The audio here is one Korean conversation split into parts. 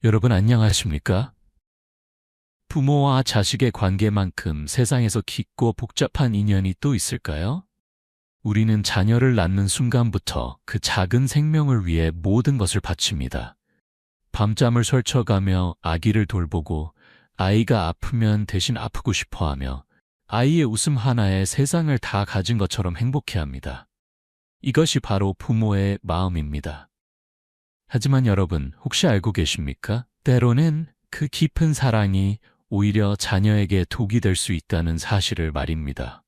여러분 안녕하십니까? 부모와 자식의 관계만큼 세상에서 깊고 복잡한 인연이 또 있을까요? 우리는 자녀를 낳는 순간부터 그 작은 생명을 위해 모든 것을 바칩니다. 밤잠을 설쳐가며 아기를 돌보고 아이가 아프면 대신 아프고 싶어하며 아이의 웃음 하나에 세상을 다 가진 것처럼 행복해합니다. 이것이 바로 부모의 마음입니다. 하지만 여러분, 혹시 알고 계십니까? 때로는 그 깊은 사랑이 오히려 자녀에게 독이 될 수 있다는 사실을 말입니다.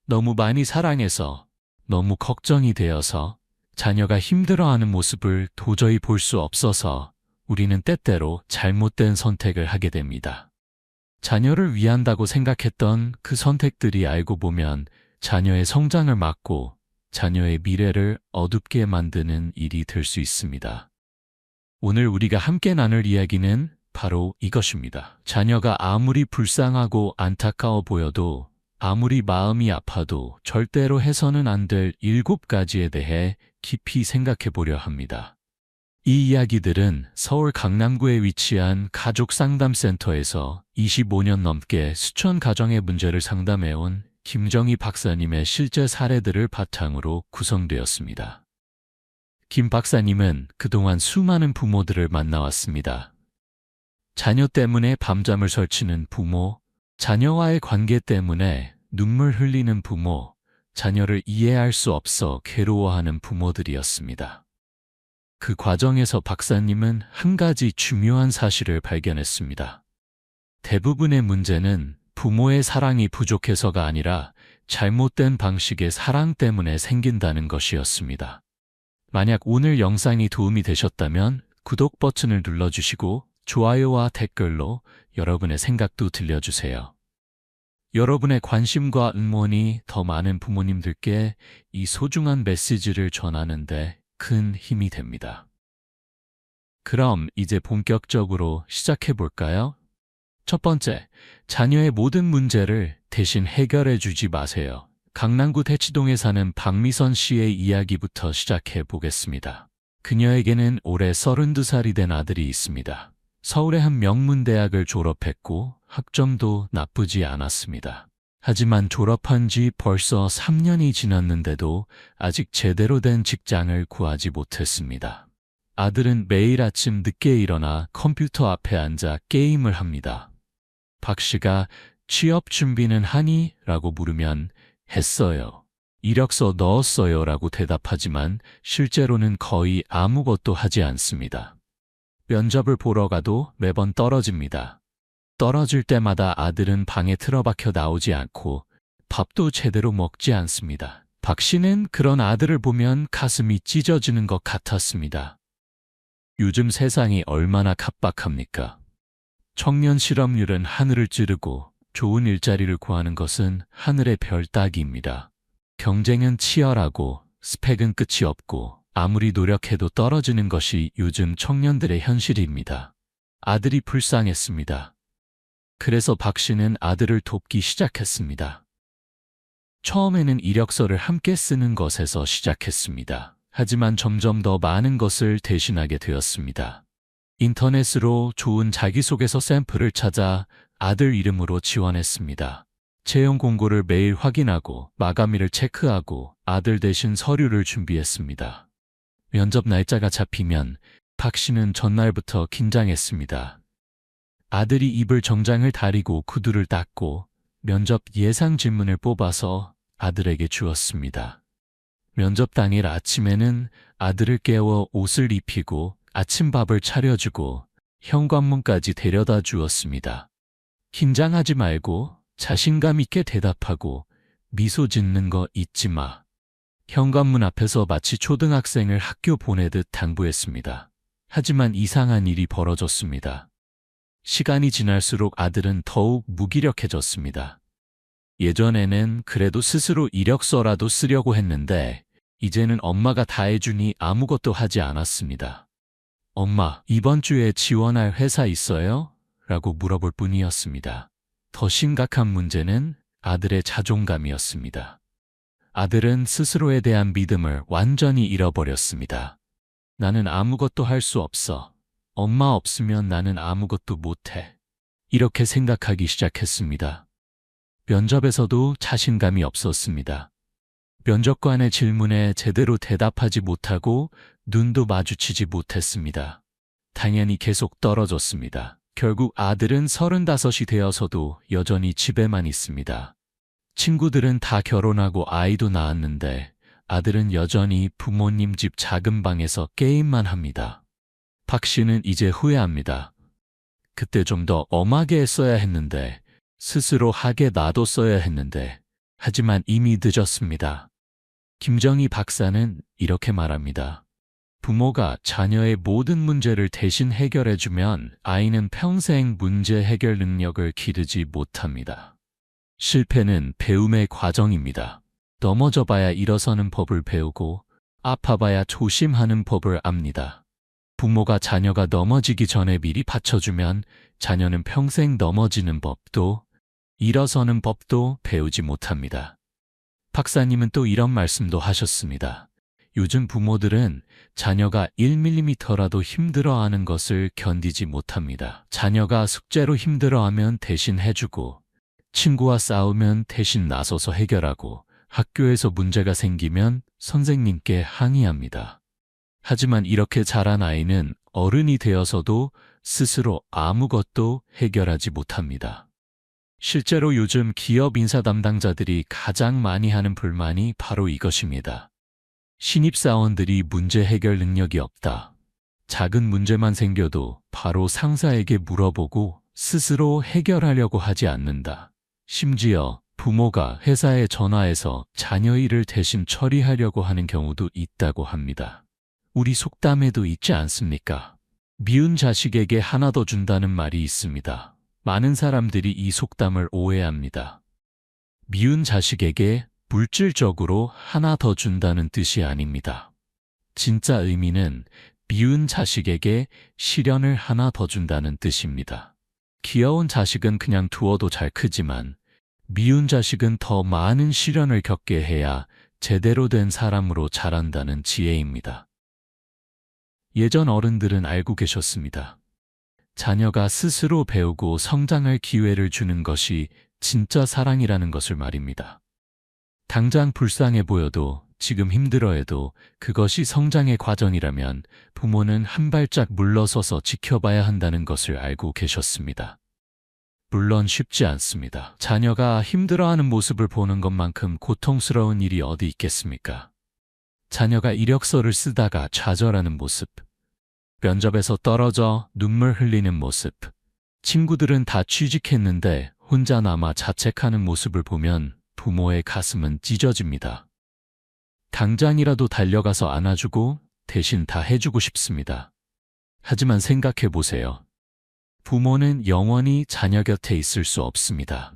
너무 많이 사랑해서, 너무 걱정이 되어서, 자녀가 힘들어하는 모습을 도저히 볼 수 없어서 우리는 때때로 잘못된 선택을 하게 됩니다. 자녀를 위한다고 생각했던 그 선택들이 알고 보면 자녀의 성장을 막고 자녀의 미래를 어둡게 만드는 일이 될 수 있습니다. 오늘 우리가 함께 나눌 이야기는 바로 이것입니다. 자녀가 아무리 불쌍하고 안타까워 보여도 아무리 마음이 아파도 절대로 해서는 안 될 7가지에 대해 깊이 생각해 보려 합니다. 이 이야기들은 서울 강남구에 위치한 가족상담센터에서 25년 넘게 수천 가정의 문제를 상담해온 김정희 박사님의 실제 사례들을 바탕으로 구성되었습니다. 김 박사님은 그동안 수많은 부모들을 만나왔습니다. 자녀 때문에 밤잠을 설치는 부모, 자녀와의 관계 때문에 눈물 흘리는 부모, 자녀를 이해할 수 없어 괴로워하는 부모들이었습니다. 그 과정에서 박사님은 한 가지 중요한 사실을 발견했습니다. 대부분의 문제는 부모의 사랑이 부족해서가 아니라 잘못된 방식의 사랑 때문에 생긴다는 것이었습니다. 만약 오늘 영상이 도움이 되셨다면 구독 버튼을 눌러주시고 좋아요와 댓글로 여러분의 생각도 들려주세요. 여러분의 관심과 응원이 더 많은 부모님들께 이 소중한 메시지를 전하는데 큰 힘이 됩니다. 그럼 이제 본격적으로 시작해 볼까요? 첫 번째, 자녀의 모든 문제를 대신 해결해 주지 마세요. 강남구 대치동에 사는 박미선 씨의 이야기부터 시작해 보겠습니다. 그녀에게는 올해 32살이 된 아들이 있습니다. 서울의 한 명문대학을 졸업했고 학점도 나쁘지 않았습니다. 하지만 졸업한 지 벌써 3년이 지났는데도 아직 제대로 된 직장을 구하지 못했습니다. 아들은 매일 아침 늦게 일어나 컴퓨터 앞에 앉아 게임을 합니다. 박 씨가 취업 준비는 하니? 라고 물으면 했어요. 이력서 넣었어요. 라고 대답하지만 실제로는 거의 아무것도 하지 않습니다. 면접을 보러 가도 매번 떨어집니다. 떨어질 때마다 아들은 방에 틀어박혀 나오지 않고 밥도 제대로 먹지 않습니다. 박 씨는 그런 아들을 보면 가슴이 찢어지는 것 같았습니다. 요즘 세상이 얼마나 각박합니까? 청년 실업률은 하늘을 찌르고 좋은 일자리를 구하는 것은 하늘의 별 따기입니다. 경쟁은 치열하고 스펙은 끝이 없고 아무리 노력해도 떨어지는 것이 요즘 청년들의 현실입니다. 아들이 불쌍했습니다. 그래서 박 씨는 아들을 돕기 시작했습니다. 처음에는 이력서를 함께 쓰는 것에서 시작했습니다. 하지만 점점 더 많은 것을 대신하게 되었습니다. 인터넷으로 좋은 자기소개서 샘플을 찾아 아들 이름으로 지원했습니다. 채용 공고를 매일 확인하고 마감일을 체크하고 아들 대신 서류를 준비했습니다. 면접 날짜가 잡히면 박 씨는 전날부터 긴장했습니다. 아들이 입을 정장을 다리고 구두를 닦고 면접 예상 질문을 뽑아서 아들에게 주었습니다. 면접 당일 아침에는 아들을 깨워 옷을 입히고 아침밥을 차려주고 현관문까지 데려다 주었습니다. 긴장하지 말고 자신감 있게 대답하고 미소 짓는 거 잊지 마. 현관문 앞에서 마치 초등학생을 학교 보내듯 당부했습니다. 하지만 이상한 일이 벌어졌습니다. 시간이 지날수록 아들은 더욱 무기력해졌습니다. 예전에는 그래도 스스로 이력서라도 쓰려고 했는데 이제는 엄마가 다 해주니 아무것도 하지 않았습니다. 엄마, 이번 주에 지원할 회사 있어요? 라고 물어볼 뿐이었습니다. 더 심각한 문제는 아들의 자존감이었습니다. 아들은 스스로에 대한 믿음을 완전히 잃어버렸습니다. 나는 아무것도 할 수 없어. 엄마 없으면 나는 아무것도 못해. 이렇게 생각하기 시작했습니다. 면접에서도 자신감이 없었습니다. 면접관의 질문에 제대로 대답하지 못하고 눈도 마주치지 못했습니다. 당연히 계속 떨어졌습니다. 결국 아들은 35이 되어서도 여전히 집에만 있습니다. 친구들은 다 결혼하고 아이도 낳았는데 아들은 여전히 부모님 집 작은 방에서 게임만 합니다. 박 씨는 이제 후회합니다. 그때 좀 더 엄하게 했어야 했는데, 스스로 하게 놔뒀어야 했는데, 하지만 이미 늦었습니다. 김정희 박사는 이렇게 말합니다. 부모가 자녀의 모든 문제를 대신 해결해주면 아이는 평생 문제 해결 능력을 기르지 못합니다. 실패는 배움의 과정입니다. 넘어져봐야 일어서는 법을 배우고 아파봐야 조심하는 법을 압니다. 부모가 자녀가 넘어지기 전에 미리 받쳐주면 자녀는 평생 넘어지는 법도 일어서는 법도 배우지 못합니다. 박사님은 또 이런 말씀도 하셨습니다. 요즘 부모들은 자녀가 1mm라도 힘들어하는 것을 견디지 못합니다. 자녀가 숙제로 힘들어하면 대신 해주고, 친구와 싸우면 대신 나서서 해결하고, 학교에서 문제가 생기면 선생님께 항의합니다. 하지만 이렇게 자란 아이는 어른이 되어서도 스스로 아무것도 해결하지 못합니다. 실제로 요즘 기업 인사 담당자들이 가장 많이 하는 불만이 바로 이것입니다. 신입사원들이 문제 해결 능력이 없다. 작은 문제만 생겨도 바로 상사에게 물어보고 스스로 해결하려고 하지 않는다. 심지어 부모가 회사에 전화해서 자녀 일을 대신 처리하려고 하는 경우도 있다고 합니다. 우리 속담에도 있지 않습니까? 미운 자식에게 하나 더 준다는 말이 있습니다. 많은 사람들이 이 속담을 오해합니다. 미운 자식에게 물질적으로 하나 더 준다는 뜻이 아닙니다. 진짜 의미는 미운 자식에게 시련을 하나 더 준다는 뜻입니다. 귀여운 자식은 그냥 두어도 잘 크지만 미운 자식은 더 많은 시련을 겪게 해야 제대로 된 사람으로 자란다는 지혜입니다. 예전 어른들은 알고 계셨습니다. 자녀가 스스로 배우고 성장할 기회를 주는 것이 진짜 사랑이라는 것을 말입니다. 당장 불쌍해 보여도 지금 힘들어해도 그것이 성장의 과정이라면 부모는 한 발짝 물러서서 지켜봐야 한다는 것을 알고 계셨습니다. 물론 쉽지 않습니다. 자녀가 힘들어하는 모습을 보는 것만큼 고통스러운 일이 어디 있겠습니까? 자녀가 이력서를 쓰다가 좌절하는 모습, 면접에서 떨어져 눈물 흘리는 모습, 친구들은 다 취직했는데 혼자 남아 자책하는 모습을 보면 부모의 가슴은 찢어집니다. 당장이라도 달려가서 안아주고 대신 다 해주고 싶습니다. 하지만 생각해 보세요. 부모는 영원히 자녀 곁에 있을 수 없습니다.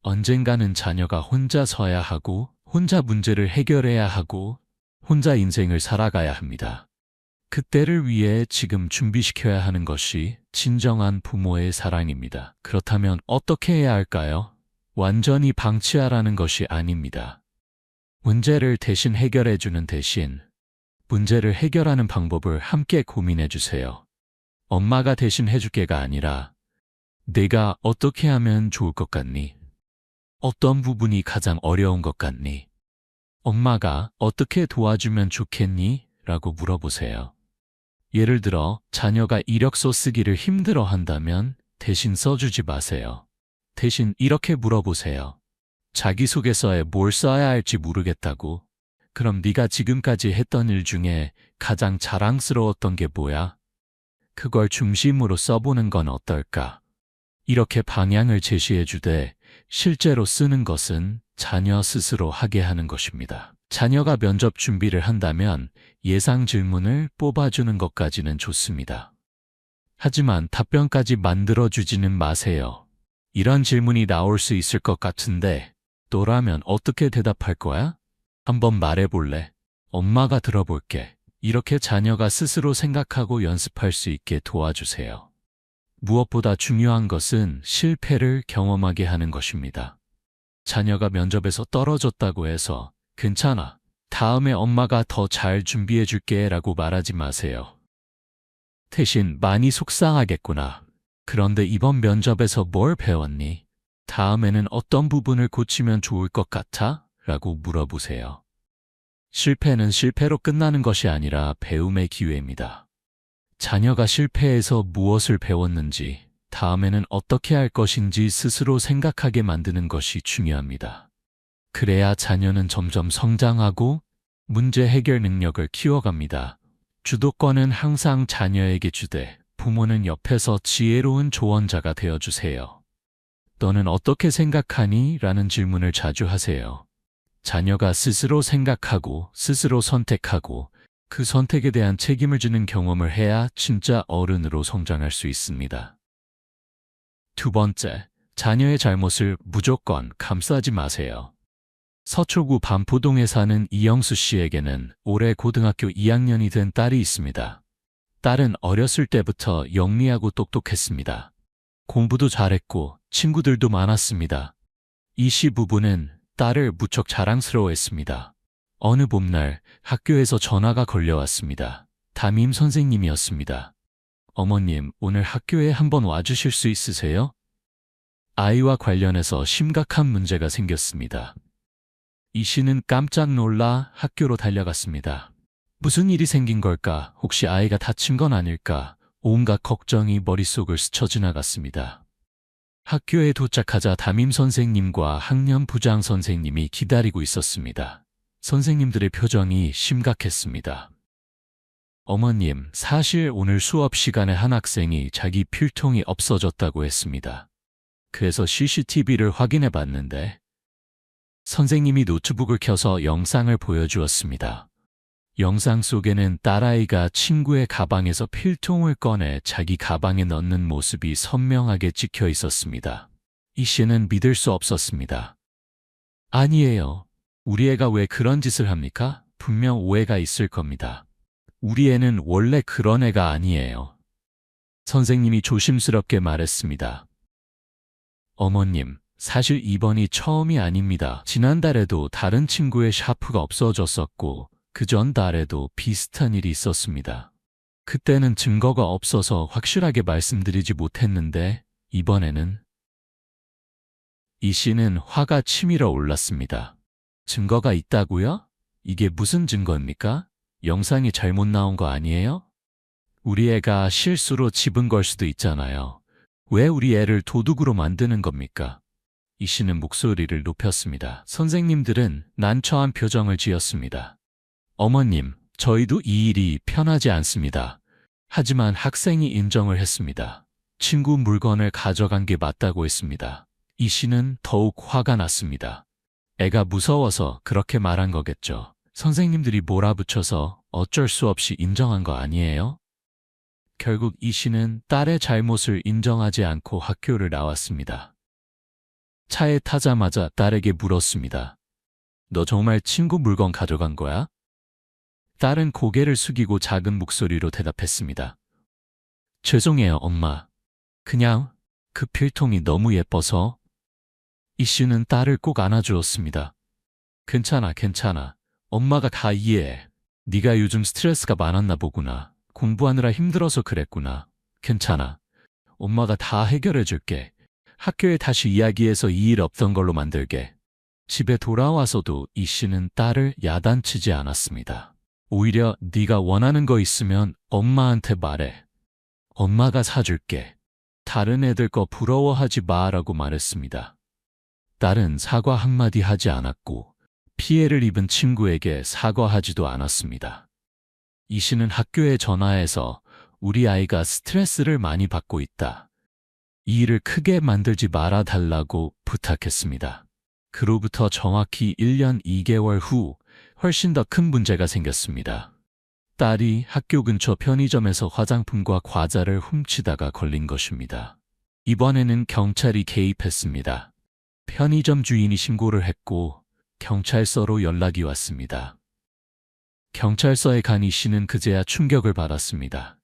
언젠가는 자녀가 혼자 서야 하고, 혼자 문제를 해결해야 하고, 혼자 인생을 살아가야 합니다. 그때를 위해 지금 준비시켜야 하는 것이 진정한 부모의 사랑입니다. 그렇다면 어떻게 해야 할까요? 완전히 방치하라는 것이 아닙니다. 문제를 대신 해결해주는 대신 문제를 해결하는 방법을 함께 고민해 주세요. 엄마가 대신 해줄게가 아니라 내가 어떻게 하면 좋을 것 같니? 어떤 부분이 가장 어려운 것 같니? 엄마가 어떻게 도와주면 좋겠니? 라고 물어보세요. 예를 들어 자녀가 이력서 쓰기를 힘들어 한다면 대신 써주지 마세요. 대신 이렇게 물어보세요. 자기소개서에 뭘 써야 할지 모르겠다고? 그럼 네가 지금까지 했던 일 중에 가장 자랑스러웠던 게 뭐야? 그걸 중심으로 써보는 건 어떨까? 이렇게 방향을 제시해 주되 실제로 쓰는 것은 자녀 스스로 하게 하는 것입니다. 자녀가 면접 준비를 한다면 예상 질문을 뽑아주는 것까지는 좋습니다. 하지만 답변까지 만들어주지는 마세요. 이런 질문이 나올 수 있을 것 같은데 너라면 어떻게 대답할 거야? 한번 말해볼래? 엄마가 들어볼게. 이렇게 자녀가 스스로 생각하고 연습할 수 있게 도와주세요. 무엇보다 중요한 것은 실패를 경험하게 하는 것입니다. 자녀가 면접에서 떨어졌다고 해서 괜찮아. 다음에 엄마가 더 잘 준비해 줄게 라고 말하지 마세요. 대신 많이 속상하겠구나. 그런데 이번 면접에서 뭘 배웠니? 다음에는 어떤 부분을 고치면 좋을 것 같아? 라고 물어보세요. 실패는 실패로 끝나는 것이 아니라 배움의 기회입니다. 자녀가 실패해서 무엇을 배웠는지, 다음에는 어떻게 할 것인지 스스로 생각하게 만드는 것이 중요합니다. 그래야 자녀는 점점 성장하고 문제 해결 능력을 키워갑니다. 주도권은 항상 자녀에게 주되 부모는 옆에서 지혜로운 조언자가 되어주세요. 너는 어떻게 생각하니? 라는 질문을 자주 하세요. 자녀가 스스로 생각하고 스스로 선택하고 그 선택에 대한 책임을 지는 경험을 해야 진짜 어른으로 성장할 수 있습니다. 두 번째, 자녀의 잘못을 무조건 감싸지 마세요. 서초구 반포동에 사는 이영수 씨에게는 올해 고등학교 2학년이 된 딸이 있습니다. 딸은 어렸을 때부터 영리하고 똑똑했습니다. 공부도 잘했고 친구들도 많았습니다. 이 씨 부부는 딸을 무척 자랑스러워했습니다. 어느 봄날 학교에서 전화가 걸려왔습니다. 담임 선생님이었습니다. 어머님, 오늘 학교에 한번 와주실 수 있으세요? 아이와 관련해서 심각한 문제가 생겼습니다. 이 씨는 깜짝 놀라 학교로 달려갔습니다. 무슨 일이 생긴 걸까? 혹시 아이가 다친 건 아닐까? 온갖 걱정이 머릿속을 스쳐 지나갔습니다. 학교에 도착하자 담임 선생님과 학년 부장 선생님이 기다리고 있었습니다. 선생님들의 표정이 심각했습니다. 어머님, 사실 오늘 수업 시간에 한 학생이 자기 필통이 없어졌다고 했습니다. 그래서 CCTV를 확인해 봤는데 선생님이 노트북을 켜서 영상을 보여주었습니다. 영상 속에는 딸아이가 친구의 가방에서 필통을 꺼내 자기 가방에 넣는 모습이 선명하게 찍혀 있었습니다. 이 씨는 믿을 수 없었습니다. 아니에요. 우리 애가 왜 그런 짓을 합니까? 분명 오해가 있을 겁니다. 우리 애는 원래 그런 애가 아니에요. 선생님이 조심스럽게 말했습니다. 어머님, 사실 이번이 처음이 아닙니다. 지난달에도 다른 친구의 샤프가 없어졌었고 그 전달에도 비슷한 일이 있었습니다. 그때는 증거가 없어서 확실하게 말씀드리지 못했는데 이번에는 이 씨는 화가 치밀어 올랐습니다. 증거가 있다고요? 이게 무슨 증거입니까? 영상이 잘못 나온 거 아니에요? 우리 애가 실수로 집은 걸 수도 있잖아요. 왜 우리 애를 도둑으로 만드는 겁니까? 이 씨는 목소리를 높였습니다. 선생님들은 난처한 표정을 지었습니다. 어머님, 저희도 이 일이 편하지 않습니다. 하지만 학생이 인정을 했습니다. 친구 물건을 가져간 게 맞다고 했습니다. 이 씨는 더욱 화가 났습니다. 애가 무서워서 그렇게 말한 거겠죠. 선생님들이 몰아붙여서 어쩔 수 없이 인정한 거 아니에요? 결국 이 씨는 딸의 잘못을 인정하지 않고 학교를 나왔습니다. 차에 타자마자 딸에게 물었습니다. 너 정말 친구 물건 가져간 거야? 딸은 고개를 숙이고 작은 목소리로 대답했습니다. 죄송해요, 엄마. 그냥 그 필통이 너무 예뻐서. 이 씨는 딸을 꼭 안아주었습니다. 괜찮아, 괜찮아. 엄마가 다 이해해. 네가 요즘 스트레스가 많았나 보구나. 공부하느라 힘들어서 그랬구나. 괜찮아. 엄마가 다 해결해 줄게. 학교에 다시 이야기해서 이 일 없던 걸로 만들게. 집에 돌아와서도 이 씨는 딸을 야단치지 않았습니다. 오히려 네가 원하는 거 있으면 엄마한테 말해. 엄마가 사줄게. 다른 애들 거 부러워하지 마라고 말했습니다. 딸은 사과 한마디 하지 않았고 피해를 입은 친구에게 사과하지도 않았습니다. 이 씨는 학교에 전화해서 우리 아이가 스트레스를 많이 받고 있다. 이 일을 크게 만들지 말아달라고 부탁했습니다. 그로부터 정확히 1년 2개월 후 훨씬 더 큰 문제가 생겼습니다. 딸이 학교 근처 편의점에서 화장품과 과자를 훔치다가 걸린 것입니다. 이번에는 경찰이 개입했습니다. 편의점 주인이 신고를 했고 경찰서로 연락이 왔습니다. 경찰서에 간 이 씨는 그제야 충격을 받았습니다.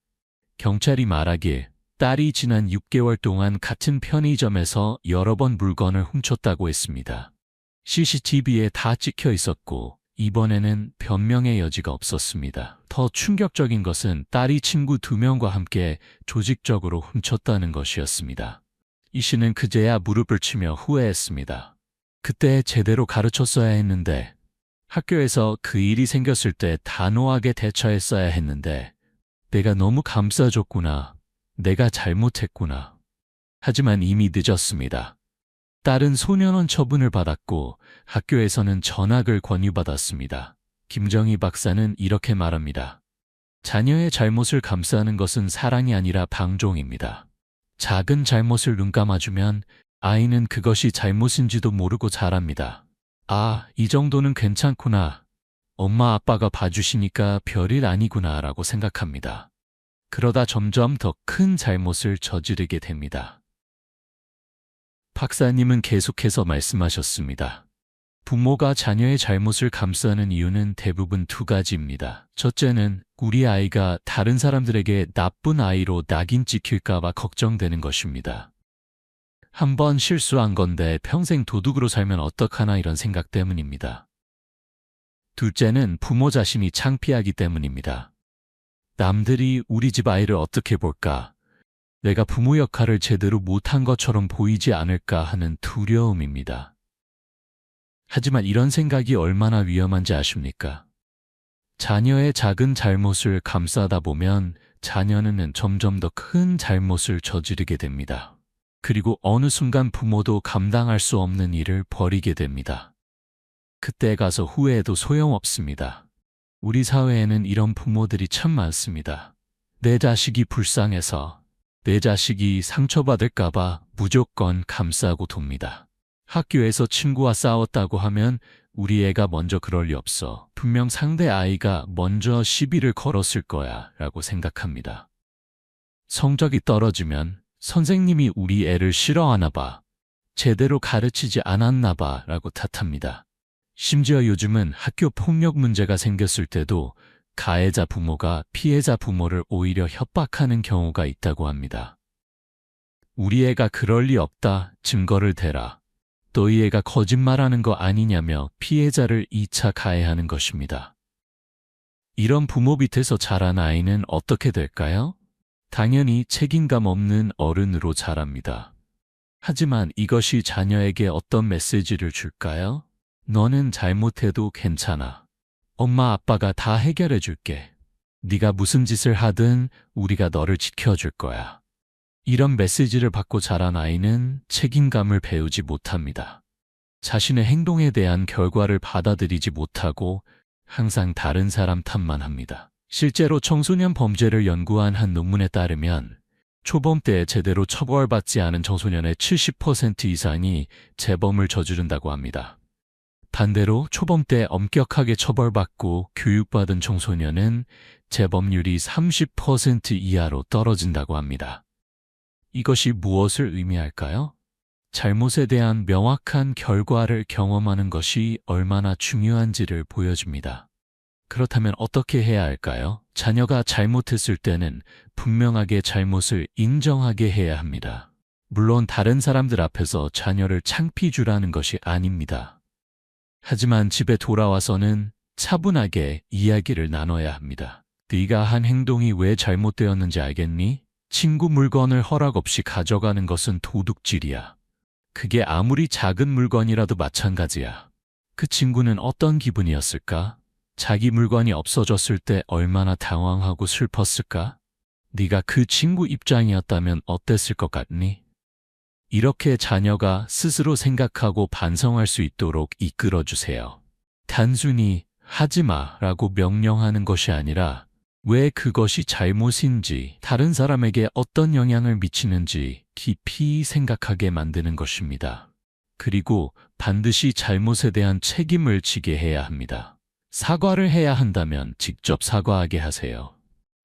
경찰이 말하길 딸이 지난 6개월 동안 같은 편의점에서 여러 번 물건을 훔쳤다고 했습니다. CCTV에 다 찍혀 있었고 이번에는 변명의 여지가 없었습니다. 더 충격적인 것은 딸이 친구 2명과 함께 조직적으로 훔쳤다는 것이었습니다. 이 씨는 그제야 무릎을 치며 후회했습니다. 그때 제대로 가르쳤어야 했는데, 학교에서 그 일이 생겼을 때 단호하게 대처했어야 했는데, 내가 너무 감싸줬구나. 내가 잘못했구나. 하지만 이미 늦었습니다. 딸은 소년원 처분을 받았고 학교에서는 전학을 권유받았습니다. 김정희 박사는 이렇게 말합니다. 자녀의 잘못을 감싸는 것은 사랑이 아니라 방종입니다. 작은 잘못을 눈감아주면 아이는 그것이 잘못인지도 모르고 자랍니다. 아, 이 정도는 괜찮구나. 엄마 아빠가 봐주시니까 별일 아니구나 라고 생각합니다. 그러다 점점 더 큰 잘못을 저지르게 됩니다. 박사님은 계속해서 말씀하셨습니다. 부모가 자녀의 잘못을 감싸는 이유는 대부분 2가지입니다. 첫째는 우리 아이가 다른 사람들에게 나쁜 아이로 낙인 찍힐까봐 걱정되는 것입니다. 한번 실수한 건데 평생 도둑으로 살면 어떡하나 이런 생각 때문입니다. 둘째는 부모 자신이 창피하기 때문입니다. 남들이 우리 집 아이를 어떻게 볼까? 내가 부모 역할을 제대로 못한 것처럼 보이지 않을까 하는 두려움입니다. 하지만 이런 생각이 얼마나 위험한지 아십니까? 자녀의 작은 잘못을 감싸다 보면 자녀는 점점 더 큰 잘못을 저지르게 됩니다. 그리고 어느 순간 부모도 감당할 수 없는 일을 벌이게 됩니다. 그때 가서 후회해도 소용없습니다. 우리 사회에는 이런 부모들이 참 많습니다. 내 자식이 불쌍해서 내 자식이 상처받을까봐 무조건 감싸고 돕니다. 학교에서 친구와 싸웠다고 하면 우리 애가 먼저 그럴 리 없어. 분명 상대 아이가 먼저 시비를 걸었을 거야 라고 생각합니다. 성적이 떨어지면 선생님이 우리 애를 싫어하나 봐. 제대로 가르치지 않았나 봐 라고 탓합니다. 심지어 요즘은 학교 폭력 문제가 생겼을 때도 가해자 부모가 피해자 부모를 오히려 협박하는 경우가 있다고 합니다. 우리 애가 그럴 리 없다. 증거를 대라. 너희 애가 거짓말하는 거 아니냐며 피해자를 2차 가해하는 것입니다. 이런 부모 밑에서 자란 아이는 어떻게 될까요? 당연히 책임감 없는 어른으로 자랍니다. 하지만 이것이 자녀에게 어떤 메시지를 줄까요? 너는 잘못해도 괜찮아. 엄마 아빠가 다 해결해 줄게. 네가 무슨 짓을 하든 우리가 너를 지켜줄 거야. 이런 메시지를 받고 자란 아이는 책임감을 배우지 못합니다. 자신의 행동에 대한 결과를 받아들이지 못하고 항상 다른 사람 탓만 합니다. 실제로 청소년 범죄를 연구한 한 논문에 따르면 초범 때 제대로 처벌받지 않은 청소년의 70% 이상이 재범을 저지른다고 합니다. 반대로 초범 때 엄격하게 처벌받고 교육받은 청소년은 재범률이 30% 이하로 떨어진다고 합니다. 이것이 무엇을 의미할까요? 잘못에 대한 명확한 결과를 경험하는 것이 얼마나 중요한지를 보여줍니다. 그렇다면 어떻게 해야 할까요? 자녀가 잘못했을 때는 분명하게 잘못을 인정하게 해야 합니다. 물론 다른 사람들 앞에서 자녀를 창피 주라는 것이 아닙니다. 하지만 집에 돌아와서는 차분하게 이야기를 나눠야 합니다. 네가 한 행동이 왜 잘못되었는지 알겠니? 친구 물건을 허락 없이 가져가는 것은 도둑질이야. 그게 아무리 작은 물건이라도 마찬가지야. 그 친구는 어떤 기분이었을까? 자기 물건이 없어졌을 때 얼마나 당황하고 슬펐을까? 네가 그 친구 입장이었다면 어땠을 것 같니? 이렇게 자녀가 스스로 생각하고 반성할 수 있도록 이끌어주세요. 단순히 하지 마라고 명령하는 것이 아니라 왜 그것이 잘못인지, 다른 사람에게 어떤 영향을 미치는지 깊이 생각하게 만드는 것입니다. 그리고 반드시 잘못에 대한 책임을 지게 해야 합니다. 사과를 해야 한다면 직접 사과하게 하세요.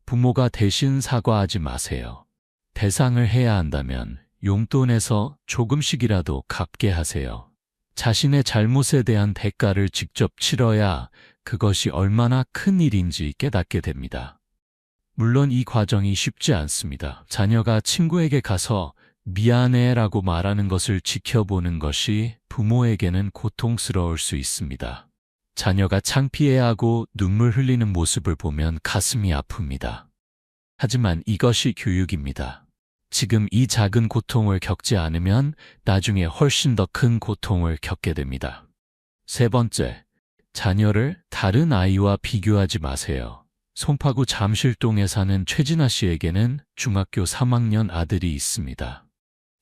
부모가 대신 사과하지 마세요. 배상을 해야 한다면 용돈에서 조금씩이라도 갚게 하세요. 자신의 잘못에 대한 대가를 직접 치러야 그것이 얼마나 큰 일인지 깨닫게 됩니다. 물론 이 과정이 쉽지 않습니다. 자녀가 친구에게 가서 미안해라고 말하는 것을 지켜보는 것이 부모에게는 고통스러울 수 있습니다. 자녀가 창피해하고 눈물 흘리는 모습을 보면 가슴이 아픕니다. 하지만 이것이 교육입니다. 지금 이 작은 고통을 겪지 않으면 나중에 훨씬 더 큰 고통을 겪게 됩니다. 세 번째, 자녀를 다른 아이와 비교하지 마세요. 송파구 잠실동에 사는 최진아 씨에게는 중학교 3학년 아들이 있습니다.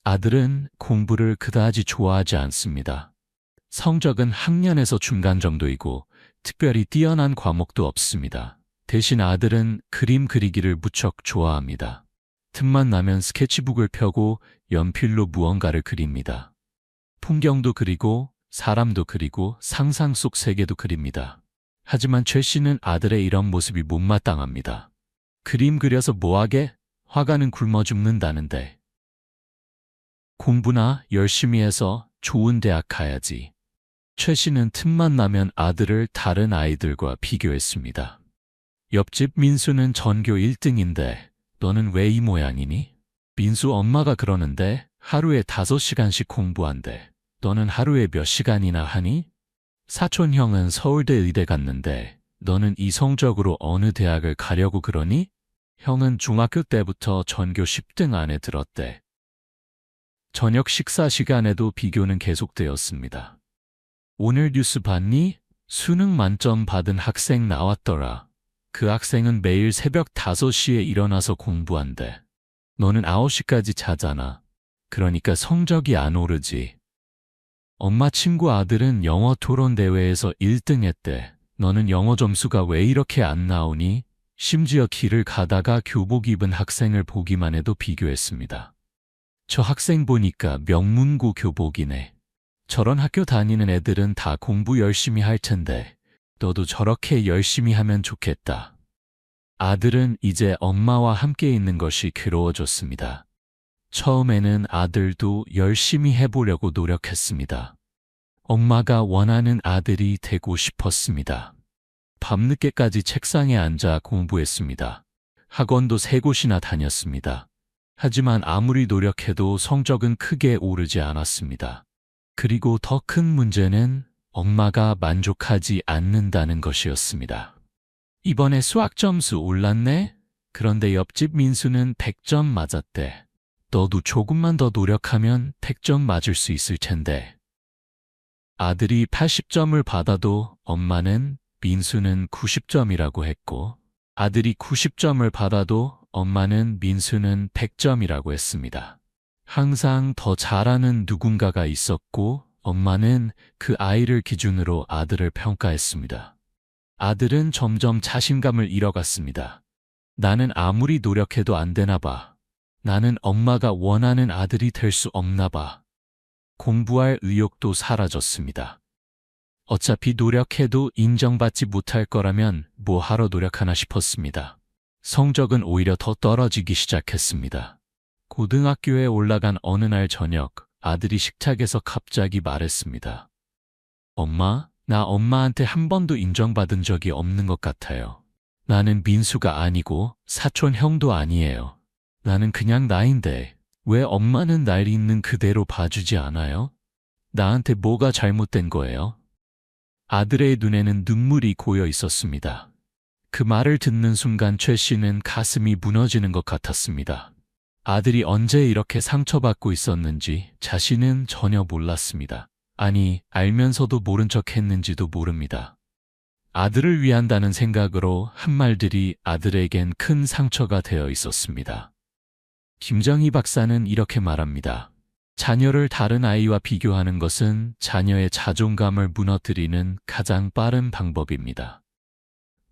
아들은 공부를 그다지 좋아하지 않습니다. 성적은 학년에서 중간 정도이고 특별히 뛰어난 과목도 없습니다. 대신 아들은 그림 그리기를 무척 좋아합니다. 틈만 나면 스케치북을 펴고 연필로 무언가를 그립니다. 풍경도 그리고 사람도 그리고 상상 속 세계도 그립니다. 하지만 최 씨는 아들의 이런 모습이 못마땅합니다. 그림 그려서 뭐하게? 화가는 굶어 죽는다는데. 공부나 열심히 해서 좋은 대학 가야지. 최 씨는 틈만 나면 아들을 다른 아이들과 비교했습니다. 옆집 민수는 전교 1등인데 너는 왜 이 모양이니? 민수 엄마가 그러는데 하루에 5시간씩 공부한대. 너는 하루에 몇 시간이나 하니? 사촌 형은 서울대 의대 갔는데 너는 이 성적으로 어느 대학을 가려고 그러니? 형은 중학교 때부터 전교 10등 안에 들었대. 저녁 식사 시간에도 비교는 계속되었습니다. 오늘 뉴스 봤니? 수능 만점 받은 학생 나왔더라. 그 학생은 매일 새벽 5시에 일어나서 공부한대. 너는 9시까지 자잖아. 그러니까 성적이 안 오르지. 엄마 친구 아들은 영어 토론 대회에서 1등 했대. 너는 영어 점수가 왜 이렇게 안 나오니? 심지어 길을 가다가 교복 입은 학생을 보기만 해도 비교했습니다. 저 학생 보니까 명문고 교복이네. 저런 학교 다니는 애들은 다 공부 열심히 할 텐데 너도 저렇게 열심히 하면 좋겠다. 아들은 이제 엄마와 함께 있는 것이 괴로워졌습니다. 처음에는 아들도 열심히 해보려고 노력했습니다. 엄마가 원하는 아들이 되고 싶었습니다. 밤늦게까지 책상에 앉아 공부했습니다. 학원도 3곳이나 다녔습니다. 하지만 아무리 노력해도 성적은 크게 오르지 않았습니다. 그리고 더 큰 문제는 엄마가 만족하지 않는다는 것이었습니다. 이번에 수학 점수 올랐네? 그런데 옆집 민수는 100점 맞았대. 너도 조금만 더 노력하면 100점 맞을 수 있을 텐데. 아들이 80점을 받아도 엄마는 민수는 90점이라고 했고, 아들이 90점을 받아도 엄마는 민수는 100점이라고 했습니다. 항상 더 잘하는 누군가가 있었고 엄마는 그 아이를 기준으로 아들을 평가했습니다. 아들은 점점 자신감을 잃어갔습니다. 나는 아무리 노력해도 안 되나 봐. 나는 엄마가 원하는 아들이 될 수 없나 봐. 공부할 의욕도 사라졌습니다. 어차피 노력해도 인정받지 못할 거라면 뭐 하러 노력하나 싶었습니다. 성적은 오히려 더 떨어지기 시작했습니다. 고등학교에 올라간 어느 날 저녁, 아들이 식탁에서 갑자기 말했습니다. 엄마, 나 엄마한테 한 번도 인정받은 적이 없는 것 같아요. 나는 민수가 아니고 사촌 형도 아니에요. 나는 그냥 나인데 왜 엄마는 날 있는 그대로 봐주지 않아요? 나한테 뭐가 잘못된 거예요? 아들의 눈에는 눈물이 고여 있었습니다. 그 말을 듣는 순간 최 씨는 가슴이 무너지는 것 같았습니다. 아들이 언제 이렇게 상처받고 있었는지 자신은 전혀 몰랐습니다. 아니, 알면서도 모른 척 했는지도 모릅니다. 아들을 위한다는 생각으로 한 말들이 아들에겐 큰 상처가 되어 있었습니다. 김정희 박사는 이렇게 말합니다. 자녀를 다른 아이와 비교하는 것은 자녀의 자존감을 무너뜨리는 가장 빠른 방법입니다.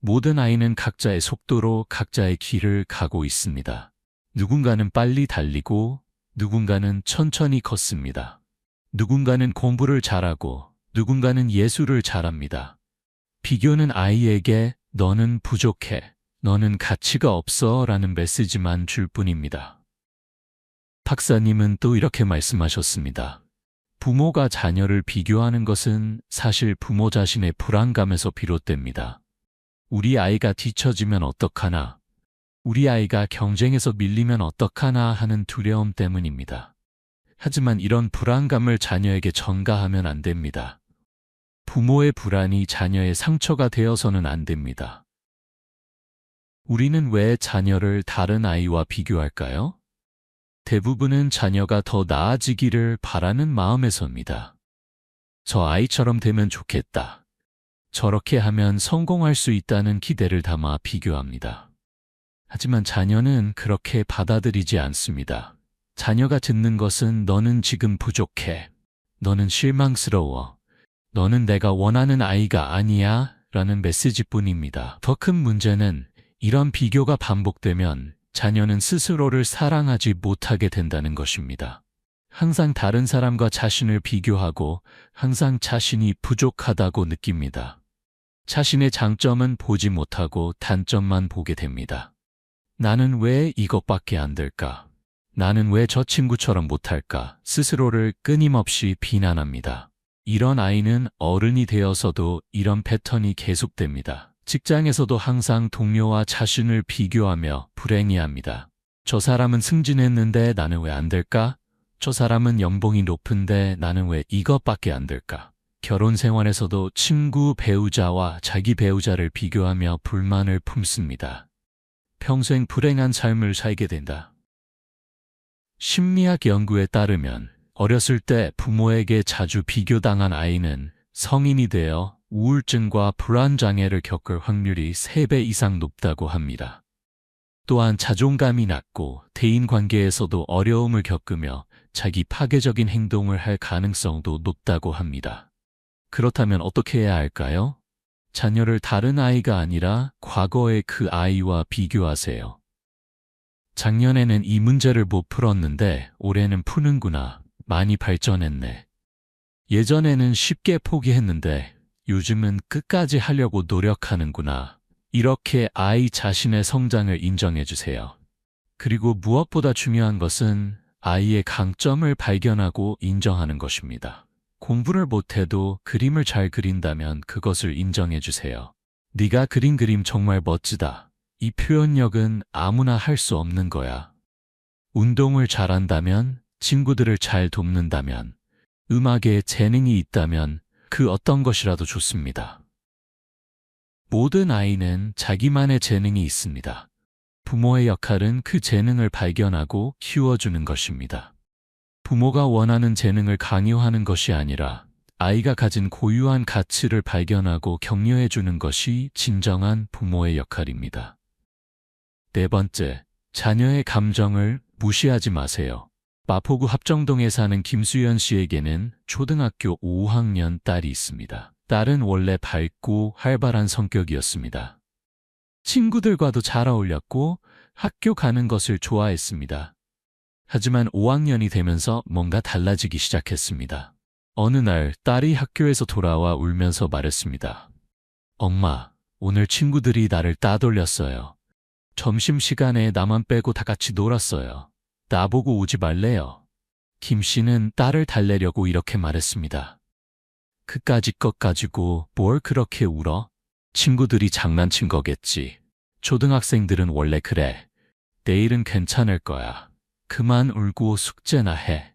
모든 아이는 각자의 속도로 각자의 길을 가고 있습니다. 누군가는 빨리 달리고 누군가는 천천히 걷습니다. 누군가는 공부를 잘하고 누군가는 예술을 잘합니다. 비교는 아이에게 너는 부족해, 너는 가치가 없어 라는 메시지만 줄 뿐입니다. 박사님은 또 이렇게 말씀하셨습니다. 부모가 자녀를 비교하는 것은 사실 부모 자신의 불안감에서 비롯됩니다. 우리 아이가 뒤처지면 어떡하나, 우리 아이가 경쟁에서 밀리면 어떡하나 하는 두려움 때문입니다. 하지만 이런 불안감을 자녀에게 전가하면 안 됩니다. 부모의 불안이 자녀의 상처가 되어서는 안 됩니다. 우리는 왜 자녀를 다른 아이와 비교할까요? 대부분은 자녀가 더 나아지기를 바라는 마음에서입니다. 저 아이처럼 되면 좋겠다. 저렇게 하면 성공할 수 있다는 기대를 담아 비교합니다. 하지만 자녀는 그렇게 받아들이지 않습니다. 자녀가 듣는 것은 너는 지금 부족해. 너는 실망스러워. 너는 내가 원하는 아이가 아니야. 라는 메시지뿐입니다. 더 큰 문제는 이런 비교가 반복되면 자녀는 스스로를 사랑하지 못하게 된다는 것입니다. 항상 다른 사람과 자신을 비교하고 항상 자신이 부족하다고 느낍니다. 자신의 장점은 보지 못하고 단점만 보게 됩니다. 나는 왜 이것밖에 안 될까? 나는 왜 저 친구처럼 못할까? 스스로를 끊임없이 비난합니다. 이런 아이는 어른이 되어서도 이런 패턴이 계속됩니다. 직장에서도 항상 동료와 자신을 비교하며 불행해합니다. 저 사람은 승진했는데 나는 왜 안 될까? 저 사람은 연봉이 높은데 나는 왜 이것밖에 안 될까? 결혼 생활에서도 친구 배우자와 자기 배우자를 비교하며 불만을 품습니다. 평생 불행한 삶을 살게 된다. 심리학 연구에 따르면 어렸을 때 부모에게 자주 비교당한 아이는 성인이 되어 우울증과 불안장애를 겪을 확률이 3배 이상 높다고 합니다. 또한 자존감이 낮고 대인관계에서도 어려움을 겪으며 자기 파괴적인 행동을 할 가능성도 높다고 합니다. 그렇다면 어떻게 해야 할까요? 자녀를 다른 아이가 아니라 과거의 그 아이와 비교하세요. 작년에는 이 문제를 못 풀었는데 올해는 푸는구나. 많이 발전했네. 예전에는 쉽게 포기했는데 요즘은 끝까지 하려고 노력하는구나. 이렇게 아이 자신의 성장을 인정해 주세요. 그리고 무엇보다 중요한 것은 아이의 강점을 발견하고 인정하는 것입니다. 공부를 못해도 그림을 잘 그린다면 그것을 인정해 주세요. 네가 그린 그림 정말 멋지다. 이 표현력은 아무나 할 수 없는 거야. 운동을 잘한다면, 친구들을 잘 돕는다면, 음악에 재능이 있다면 그 어떤 것이라도 좋습니다. 모든 아이는 자기만의 재능이 있습니다. 부모의 역할은 그 재능을 발견하고 키워주는 것입니다. 부모가 원하는 재능을 강요하는 것이 아니라 아이가 가진 고유한 가치를 발견하고 격려해주는 것이 진정한 부모의 역할입니다. 네 번째, 자녀의 감정을 무시하지 마세요. 마포구 합정동에 사는 김수연 씨에게는 초등학교 5학년 딸이 있습니다. 딸은 원래 밝고 활발한 성격이었습니다. 친구들과도 잘 어울렸고 학교 가는 것을 좋아했습니다. 하지만 5학년이 되면서 뭔가 달라지기 시작했습니다. 어느 날 딸이 학교에서 돌아와 울면서 말했습니다. 엄마, 오늘 친구들이 나를 따돌렸어요. 점심시간에 나만 빼고 다 같이 놀았어요. 나보고 오지 말래요. 김 씨는 딸을 달래려고 이렇게 말했습니다. 그까짓 것 가지고 뭘 그렇게 울어? 친구들이 장난친 거겠지. 초등학생들은 원래 그래. 내일은 괜찮을 거야. 그만 울고 숙제나 해.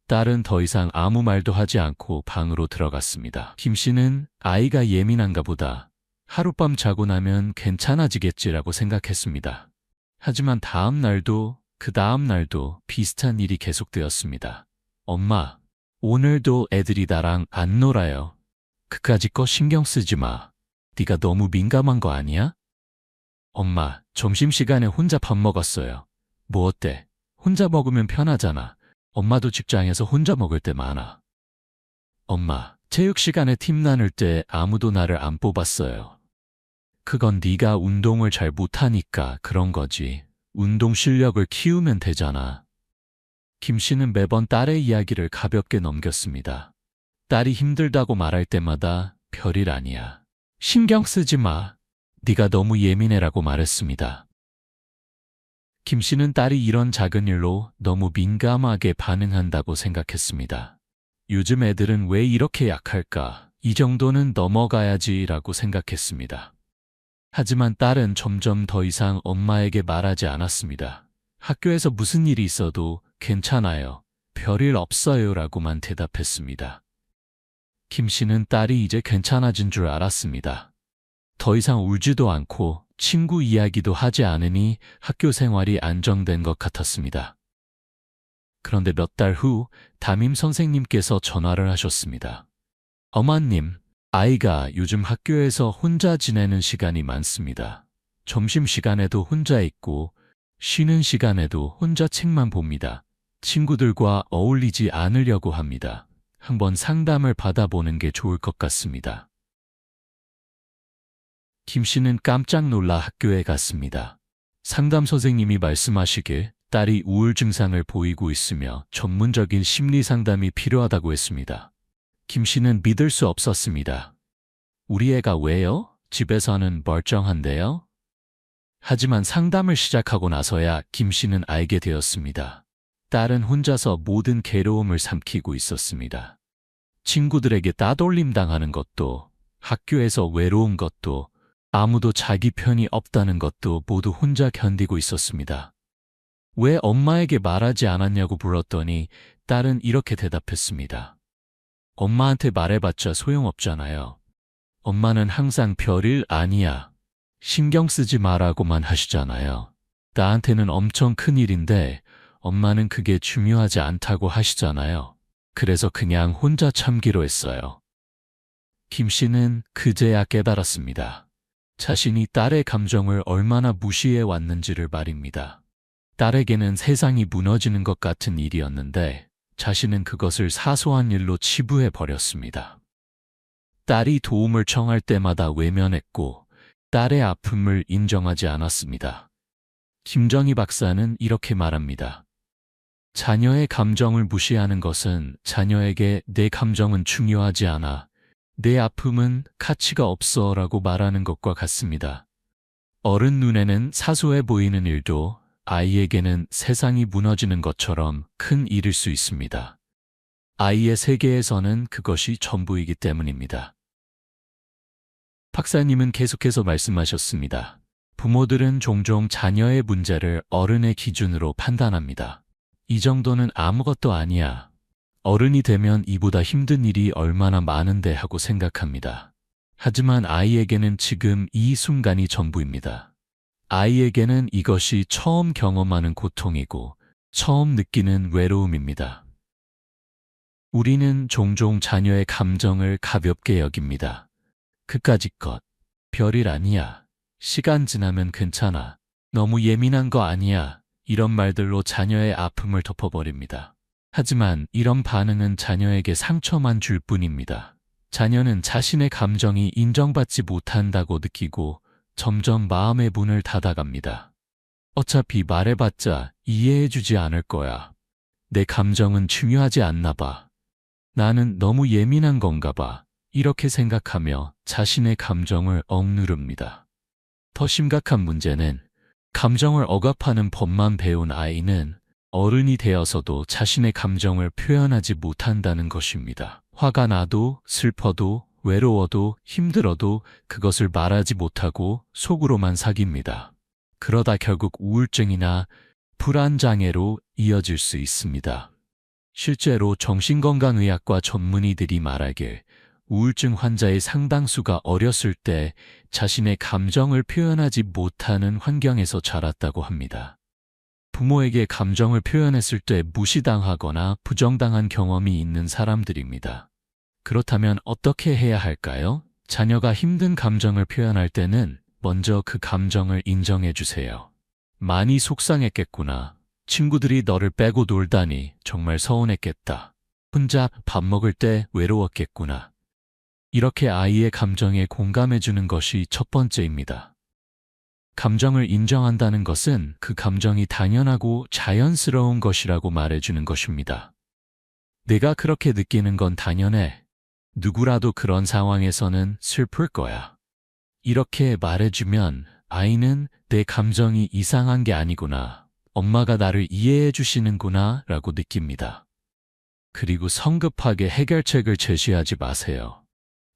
딸은 더 이상 아무 말도 하지 않고 방으로 들어갔습니다. 김 씨는 아이가 예민한가 보다. 하룻밤 자고 나면 괜찮아지겠지라고 생각했습니다. 하지만 다음 날도 그 다음 날도 비슷한 일이 계속되었습니다. 엄마, 오늘도 애들이 나랑 안 놀아요. 그까짓 거 신경 쓰지 마. 네가 너무 민감한 거 아니야? 엄마, 점심시간에 혼자 밥 먹었어요. 뭐 어때? 혼자 먹으면 편하잖아. 엄마도 직장에서 혼자 먹을 때 많아. 엄마, 체육시간에 팀 나눌 때 아무도 나를 안 뽑았어요. 그건 네가 운동을 잘 못하니까 그런 거지. 운동 실력을 키우면 되잖아. 김 씨는 매번 딸의 이야기를 가볍게 넘겼습니다. 딸이 힘들다고 말할 때마다 별일 아니야. 신경 쓰지 마. 네가 너무 예민해라고 말했습니다. 김 씨는 딸이 이런 작은 일로 너무 민감하게 반응한다고 생각했습니다. 요즘 애들은 왜 이렇게 약할까? 이 정도는 넘어가야지라고 생각했습니다. 하지만 딸은 점점 더 이상 엄마에게 말하지 않았습니다. 학교에서 무슨 일이 있어도 괜찮아요. 별일 없어요 라고만 대답했습니다. 김 씨는 딸이 이제 괜찮아진 줄 알았습니다. 더 이상 울지도 않고 친구 이야기도 하지 않으니 학교 생활이 안정된 것 같았습니다. 그런데 몇 달 후 담임 선생님께서 전화를 하셨습니다. 어머님, 아이가 요즘 학교에서 혼자 지내는 시간이 많습니다. 점심시간에도 혼자 있고 쉬는 시간에도 혼자 책만 봅니다. 친구들과 어울리지 않으려고 합니다. 한번 상담을 받아보는 게 좋을 것 같습니다. 김 씨는 깜짝 놀라 학교에 갔습니다. 상담 선생님이 말씀하시길 딸이 우울 증상을 보이고 있으며 전문적인 심리 상담이 필요하다고 했습니다. 김 씨는 믿을 수 없었습니다. 우리 애가 왜요? 집에서는 멀쩡한데요? 하지만 상담을 시작하고 나서야 김 씨는 알게 되었습니다. 딸은 혼자서 모든 괴로움을 삼키고 있었습니다. 친구들에게 따돌림 당하는 것도, 학교에서 외로운 것도, 아무도 자기 편이 없다는 것도 모두 혼자 견디고 있었습니다. 왜 엄마에게 말하지 않았냐고 물었더니 딸은 이렇게 대답했습니다. 엄마한테 말해봤자 소용없잖아요. 엄마는 항상 별일 아니야. 신경 쓰지 마라고만 하시잖아요. 나한테는 엄청 큰일인데 엄마는 그게 중요하지 않다고 하시잖아요. 그래서 그냥 혼자 참기로 했어요. 김 씨는 그제야 깨달았습니다. 자신이 딸의 감정을 얼마나 무시해 왔는지를 말입니다. 딸에게는 세상이 무너지는 것 같은 일이었는데 자신은 그것을 사소한 일로 치부해 버렸습니다. 딸이 도움을 청할 때마다 외면했고 딸의 아픔을 인정하지 않았습니다. 김정희 박사는 이렇게 말합니다. 자녀의 감정을 무시하는 것은 자녀에게 내 감정은 중요하지 않아, 내 아픔은 가치가 없어 라고 말하는 것과 같습니다. 어른 눈에는 사소해 보이는 일도 아이에게는 세상이 무너지는 것처럼 큰 일일 수 있습니다. 아이의 세계에서는 그것이 전부이기 때문입니다. 박사님은 계속해서 말씀하셨습니다. 부모들은 종종 자녀의 문제를 어른의 기준으로 판단합니다. 이 정도는 아무것도 아니야. 어른이 되면 이보다 힘든 일이 얼마나 많은데 하고 생각합니다. 하지만 아이에게는 지금 이 순간이 전부입니다. 아이에게는 이것이 처음 경험하는 고통이고 처음 느끼는 외로움입니다. 우리는 종종 자녀의 감정을 가볍게 여깁니다. 그까짓 것, 별일 아니야. 시간 지나면 괜찮아. 너무 예민한 거 아니야. 이런 말들로 자녀의 아픔을 덮어버립니다. 하지만 이런 반응은 자녀에게 상처만 줄 뿐입니다. 자녀는 자신의 감정이 인정받지 못한다고 느끼고 점점 마음의 문을 닫아갑니다. 어차피 말해봤자 이해해주지 않을 거야. 내 감정은 중요하지 않나 봐. 나는 너무 예민한 건가 봐. 이렇게 생각하며 자신의 감정을 억누릅니다. 더 심각한 문제는 감정을 억압하는 법만 배운 아이는 어른이 되어서도 자신의 감정을 표현하지 못한다는 것입니다. 화가 나도 슬퍼도 외로워도 힘들어도 그것을 말하지 못하고 속으로만 사깁니다. 그러다 결국 우울증이나 불안장애로 이어질 수 있습니다. 실제로 정신건강의학과 전문의들이 말하길 우울증 환자의 상당수가 어렸을 때 자신의 감정을 표현하지 못하는 환경에서 자랐다고 합니다. 부모에게 감정을 표현했을 때 무시당하거나 부정당한 경험이 있는 사람들입니다. 그렇다면 어떻게 해야 할까요? 자녀가 힘든 감정을 표현할 때는 먼저 그 감정을 인정해 주세요. 많이 속상했겠구나. 친구들이 너를 빼고 놀다니 정말 서운했겠다. 혼자 밥 먹을 때 외로웠겠구나. 이렇게 아이의 감정에 공감해 주는 것이 첫 번째입니다. 감정을 인정한다는 것은 그 감정이 당연하고 자연스러운 것이라고 말해주는 것입니다. 내가 그렇게 느끼는 건 당연해. 누구라도 그런 상황에서는 슬플 거야. 이렇게 말해주면 아이는 내 감정이 이상한 게 아니구나. 엄마가 나를 이해해 주시는구나 라고 느낍니다. 그리고 성급하게 해결책을 제시하지 마세요.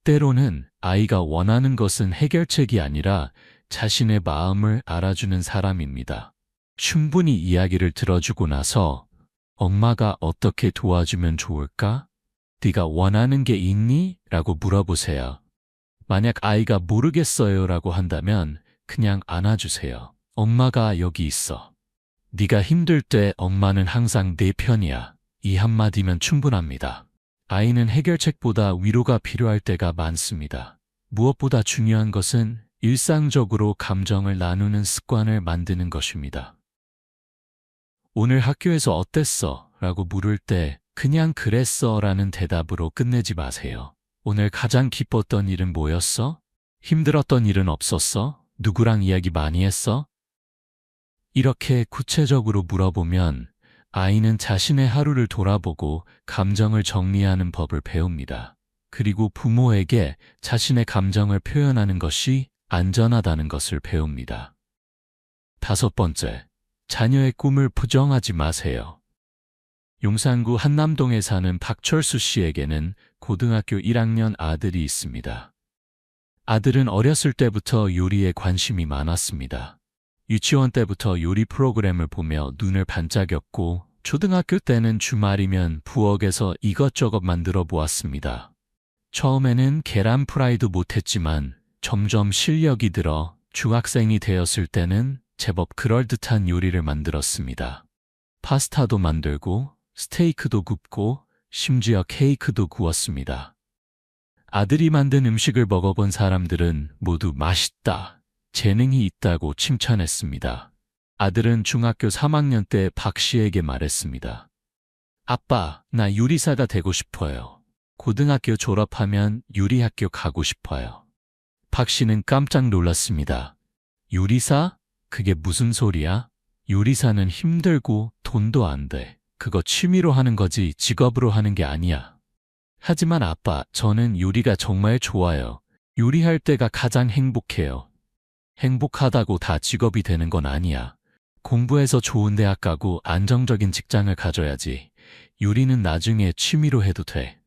때로는 아이가 원하는 것은 해결책이 아니라 자신의 마음을 알아주는 사람입니다. 충분히 이야기를 들어주고 나서 엄마가 어떻게 도와주면 좋을까? 네가 원하는 게 있니? 라고 물어보세요. 만약 아이가 모르겠어요 라고 한다면 그냥 안아주세요. 엄마가 여기 있어. 네가 힘들 때 엄마는 항상 내 편이야. 이 한마디면 충분합니다. 아이는 해결책보다 위로가 필요할 때가 많습니다. 무엇보다 중요한 것은 일상적으로 감정을 나누는 습관을 만드는 것입니다. 오늘 학교에서 어땠어? 라고 물을 때 그냥 그랬어 라는 대답으로 끝내지 마세요. 오늘 가장 기뻤던 일은 뭐였어? 힘들었던 일은 없었어? 누구랑 이야기 많이 했어? 이렇게 구체적으로 물어보면 아이는 자신의 하루를 돌아보고 감정을 정리하는 법을 배웁니다. 그리고 부모에게 자신의 감정을 표현하는 것이 안전하다는 것을 배웁니다. 5번째, 자녀의 꿈을 부정하지 마세요. 용산구 한남동에 사는 박철수 씨에게는 고등학교 1학년 아들이 있습니다. 아들은 어렸을 때부터 요리에 관심이 많았습니다. 유치원 때부터 요리 프로그램을 보며 눈을 반짝였고 초등학교 때는 주말이면 부엌에서 이것저것 만들어 보았습니다. 처음에는 계란 프라이도 못했지만 점점 실력이 들어 중학생이 되었을 때는 제법 그럴듯한 요리를 만들었습니다. 파스타도 만들고 스테이크도 굽고 심지어 케이크도 구웠습니다. 아들이 만든 음식을 먹어본 사람들은 모두 맛있다, 재능이 있다고 칭찬했습니다. 아들은 중학교 3학년 때 박 씨에게 말했습니다. 아빠, 나 요리사가 되고 싶어요. 고등학교 졸업하면 요리학교 가고 싶어요. 박 씨는 깜짝 놀랐습니다. 요리사? 그게 무슨 소리야? 요리사는 힘들고 돈도 안 돼. 그거 취미로 하는 거지 직업으로 하는 게 아니야. 하지만 아빠, 저는 요리가 정말 좋아요. 요리할 때가 가장 행복해요. 행복하다고 다 직업이 되는 건 아니야. 공부해서 좋은 대학 가고 안정적인 직장을 가져야지. 요리는 나중에 취미로 해도 돼.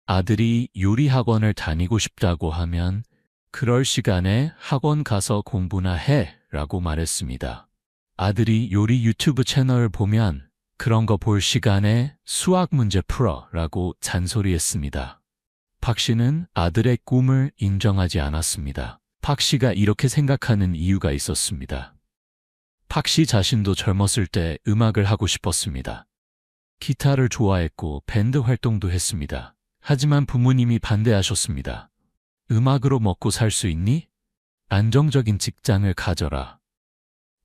아들이 요리 학원을 다니고 싶다고 하면 그럴 시간에 학원 가서 공부나 해 라고 말했습니다. 아들이 요리 유튜브 채널을 보면 그런 거 볼 시간에 수학 문제 풀어 라고 잔소리했습니다. 박 씨는 아들의 꿈을 인정하지 않았습니다. 박 씨가 이렇게 생각하는 이유가 있었습니다. 박 씨 자신도 젊었을 때 음악을 하고 싶었습니다. 기타를 좋아했고 밴드 활동도 했습니다. 하지만 부모님이 반대하셨습니다. 음악으로 먹고 살 수 있니? 안정적인 직장을 가져라.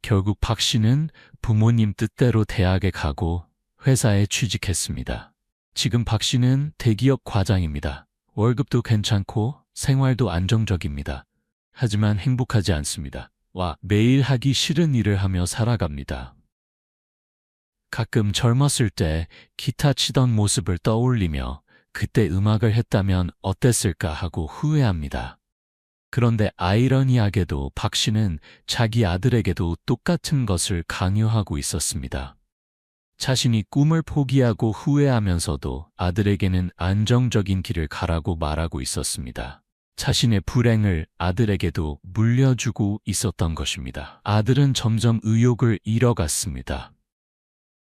결국 박 씨는 부모님 뜻대로 대학에 가고 회사에 취직했습니다. 지금 박 씨는 대기업 과장입니다. 월급도 괜찮고 생활도 안정적입니다. 하지만 행복하지 않습니다. 매일 하기 싫은 일을 하며 살아갑니다. 가끔 젊었을 때 기타 치던 모습을 떠올리며 그때 음악을 했다면 어땠을까 하고 후회합니다. 그런데 아이러니하게도 박 씨는 자기 아들에게도 똑같은 것을 강요하고 있었습니다. 자신이 꿈을 포기하고 후회하면서도 아들에게는 안정적인 길을 가라고 말하고 있었습니다. 자신의 불행을 아들에게도 물려주고 있었던 것입니다. 아들은 점점 의욕을 잃어갔습니다.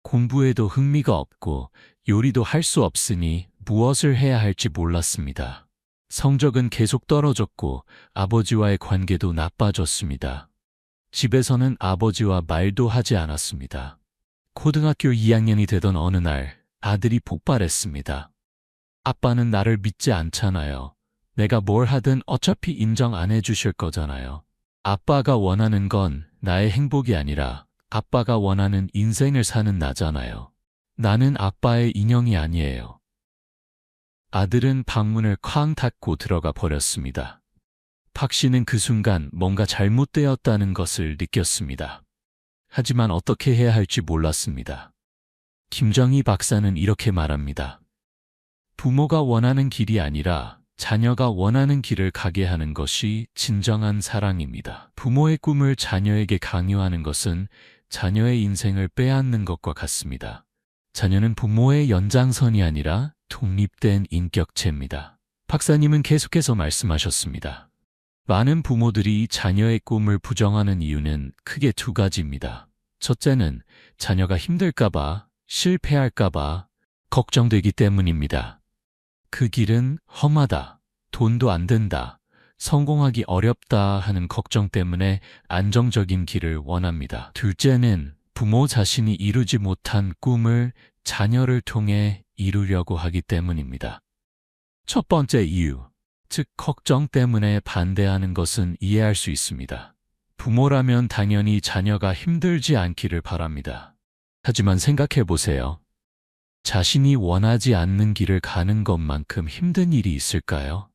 공부에도 흥미가 없고 요리도 할 수 없으니 무엇을 해야 할지 몰랐습니다. 성적은 계속 떨어졌고 아버지와의 관계도 나빠졌습니다. 집에서는 아버지와 말도 하지 않았습니다. 고등학교 2학년이 되던 어느 날 아들이 폭발했습니다. 아빠는 나를 믿지 않잖아요. 내가 뭘 하든 어차피 인정 안 해주실 거잖아요. 아빠가 원하는 건 나의 행복이 아니라 아빠가 원하는 인생을 사는 나잖아요. 나는 아빠의 인형이 아니에요. 아들은 방문을 쾅 닫고 들어가 버렸습니다. 박 씨는 그 순간 뭔가 잘못되었다는 것을 느꼈습니다. 하지만 어떻게 해야 할지 몰랐습니다. 김정희 박사는 이렇게 말합니다. 부모가 원하는 길이 아니라 자녀가 원하는 길을 가게 하는 것이 진정한 사랑입니다. 부모의 꿈을 자녀에게 강요하는 것은 자녀의 인생을 빼앗는 것과 같습니다. 자녀는 부모의 연장선이 아니라 독립된 인격체입니다. 박사님은 계속해서 말씀하셨습니다. 많은 부모들이 자녀의 꿈을 부정하는 이유는 크게 2가지입니다. 첫째는 자녀가 힘들까봐, 실패할까봐 걱정되기 때문입니다. 그 길은 험하다, 돈도 안 된다, 성공하기 어렵다 하는 걱정 때문에 안정적인 길을 원합니다. 둘째는 부모 자신이 이루지 못한 꿈을 자녀를 통해 이루려고 하기 때문입니다. 첫 번째 이유, 즉 걱정 때문에 반대하는 것은 이해할 수 있습니다. 부모라면 당연히 자녀가 힘들지 않기를 바랍니다. 하지만 생각해 보세요. 자신이 원하지 않는 길을 가는 것만큼 힘든 일이 있을까요?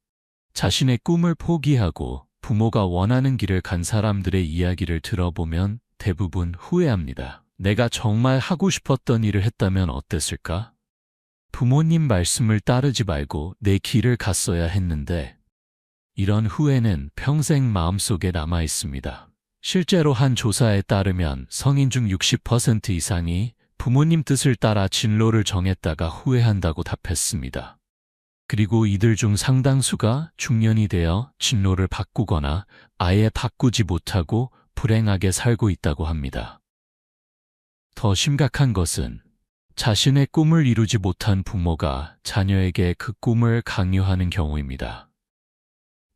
자신의 꿈을 포기하고 부모가 원하는 길을 간 사람들의 이야기를 들어보면 대부분 후회합니다. 내가 정말 하고 싶었던 일을 했다면 어땠을까? 부모님 말씀을 따르지 말고 내 길을 갔어야 했는데, 이런 후회는 평생 마음속에 남아 있습니다. 실제로 한 조사에 따르면 성인 중 60% 이상이 부모님 뜻을 따라 진로를 정했다가 후회한다고 답했습니다. 그리고 이들 중 상당수가 중년이 되어 진로를 바꾸거나 아예 바꾸지 못하고 불행하게 살고 있다고 합니다. 더 심각한 것은 자신의 꿈을 이루지 못한 부모가 자녀에게 그 꿈을 강요하는 경우입니다.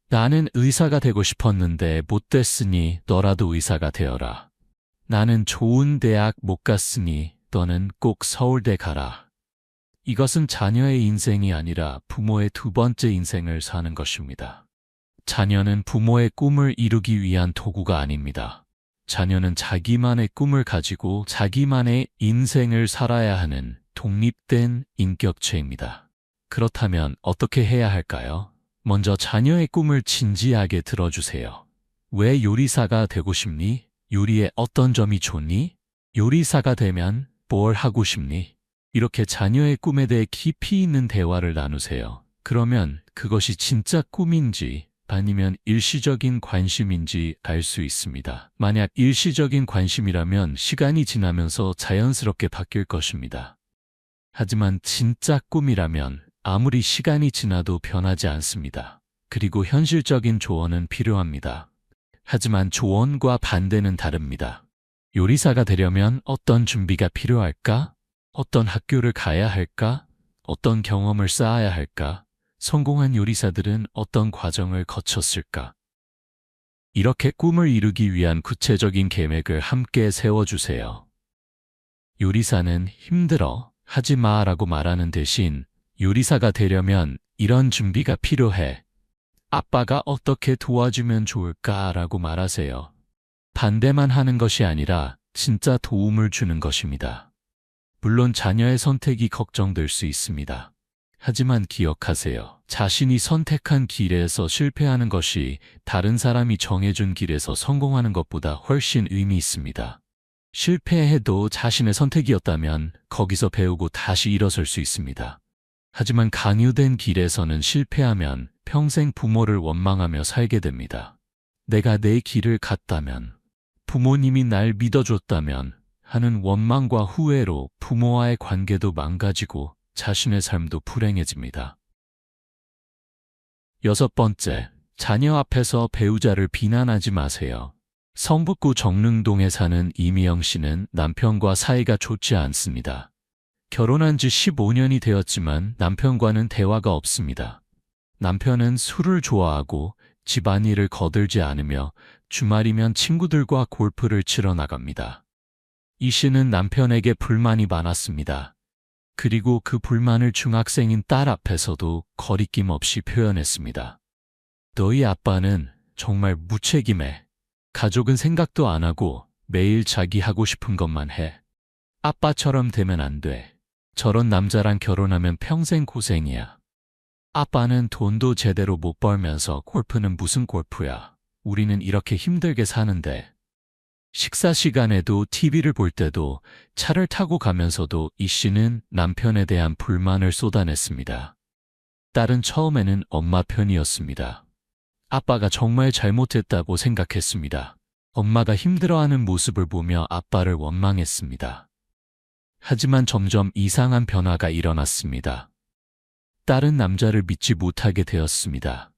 나는 의사가 되고 싶었는데 못 됐으니 너라도 의사가 되어라. 나는 좋은 대학 못 갔으니 너는 꼭 서울대 가라. 이것은 자녀의 인생이 아니라 부모의 두 번째 인생을 사는 것입니다. 자녀는 부모의 꿈을 이루기 위한 도구가 아닙니다. 자녀는 자기만의 꿈을 가지고 자기만의 인생을 살아야 하는 독립된 인격체입니다. 그렇다면 어떻게 해야 할까요? 먼저 자녀의 꿈을 진지하게 들어주세요. 왜 요리사가 되고 싶니? 요리의 어떤 점이 좋니? 요리사가 되면 뭘 하고 싶니? 이렇게 자녀의 꿈에 대해 깊이 있는 대화를 나누세요. 그러면 그것이 진짜 꿈인지 아니면 일시적인 관심인지 알 수 있습니다. 만약 일시적인 관심이라면 시간이 지나면서 자연스럽게 바뀔 것입니다. 하지만 진짜 꿈이라면 아무리 시간이 지나도 변하지 않습니다. 그리고 현실적인 조언은 필요합니다. 하지만 조언과 반대는 다릅니다. 요리사가 되려면 어떤 준비가 필요할까? 어떤 학교를 가야 할까? 어떤 경험을 쌓아야 할까? 성공한 요리사들은 어떤 과정을 거쳤을까? 이렇게 꿈을 이루기 위한 구체적인 계획을 함께 세워주세요. 요리사는 힘들어, 하지 마라고 말하는 대신 요리사가 되려면 이런 준비가 필요해. 아빠가 어떻게 도와주면 좋을까라고 말하세요. 반대만 하는 것이 아니라 진짜 도움을 주는 것입니다. 물론 자녀의 선택이 걱정될 수 있습니다. 하지만 기억하세요. 자신이 선택한 길에서 실패하는 것이 다른 사람이 정해준 길에서 성공하는 것보다 훨씬 의미 있습니다. 실패해도 자신의 선택이었다면 거기서 배우고 다시 일어설 수 있습니다. 하지만 강요된 길에서는 실패하면 평생 부모를 원망하며 살게 됩니다. 내가 내 길을 갔다면, 부모님이 날 믿어줬다면 하는 원망과 후회로 부모와의 관계도 망가지고 자신의 삶도 불행해집니다. 여섯 번째, 자녀 앞에서 배우자를 비난하지 마세요. 성북구 정릉동에 사는 이미영 씨는 남편과 사이가 좋지 않습니다. 결혼한 지 15년이 되었지만 남편과는 대화가 없습니다. 남편은 술을 좋아하고 집안일을 거들지 않으며 주말이면 친구들과 골프를 치러 나갑니다. 이 씨는 남편에게 불만이 많았습니다. 그리고 그 불만을 중학생인 딸 앞에서도 거리낌 없이 표현했습니다. 너희 아빠는 정말 무책임해. 가족은 생각도 안 하고 매일 자기 하고 싶은 것만 해. 아빠처럼 되면 안 돼. 저런 남자랑 결혼하면 평생 고생이야. 아빠는 돈도 제대로 못 벌면서 골프는 무슨 골프야. 우리는 이렇게 힘들게 사는데. 식사 시간에도 TV를 볼 때도 차를 타고 가면서도 이 씨는 남편에 대한 불만을 쏟아냈습니다. 딸은 처음에는 엄마 편이었습니다. 아빠가 정말 잘못했다고 생각했습니다. 엄마가 힘들어하는 모습을 보며 아빠를 원망했습니다. 하지만 점점 이상한 변화가 일어났습니다. 딸은 남자를 믿지 못하게 되었습니다.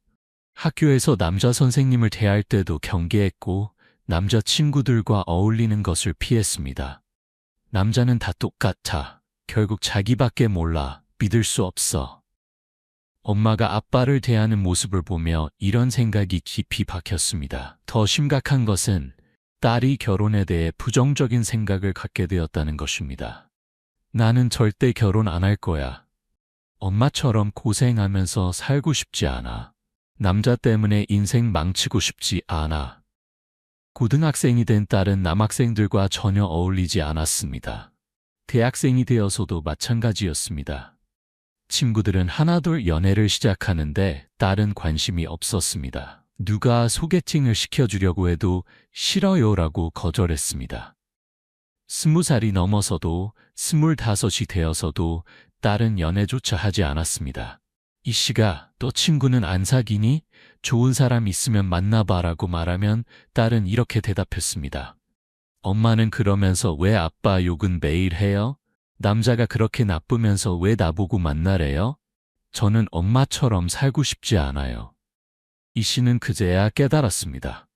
학교에서 남자 선생님을 대할 때도 경계했고 남자 친구들과 어울리는 것을 피했습니다. 남자는 다 똑같아. 결국 자기밖에 몰라. 믿을 수 없어. 엄마가 아빠를 대하는 모습을 보며 이런 생각이 깊이 박혔습니다. 더 심각한 것은 딸이 결혼에 대해 부정적인 생각을 갖게 되었다는 것입니다. 나는 절대 결혼 안 할 거야. 엄마처럼 고생하면서 살고 싶지 않아. 남자 때문에 인생 망치고 싶지 않아. 고등학생이 된 딸은 남학생들과 전혀 어울리지 않았습니다. 대학생이 되어서도 마찬가지였습니다. 친구들은 하나둘 연애를 시작하는데 딸은 관심이 없었습니다. 누가 소개팅을 시켜주려고 해도 싫어요라고 거절했습니다. 20살이 넘어서도 25이 되어서도 딸은 연애조차 하지 않았습니다. 이 씨가 너 친구는 안 사귀니? 좋은 사람 있으면 만나봐라고 말하면 딸은 이렇게 대답했습니다. 엄마는 그러면서 왜 아빠 욕은 매일 해요? 남자가 그렇게 나쁘면서 왜 나보고 만나래요? 저는 엄마처럼 살고 싶지 않아요. 이 씨는 그제야 깨달았습니다.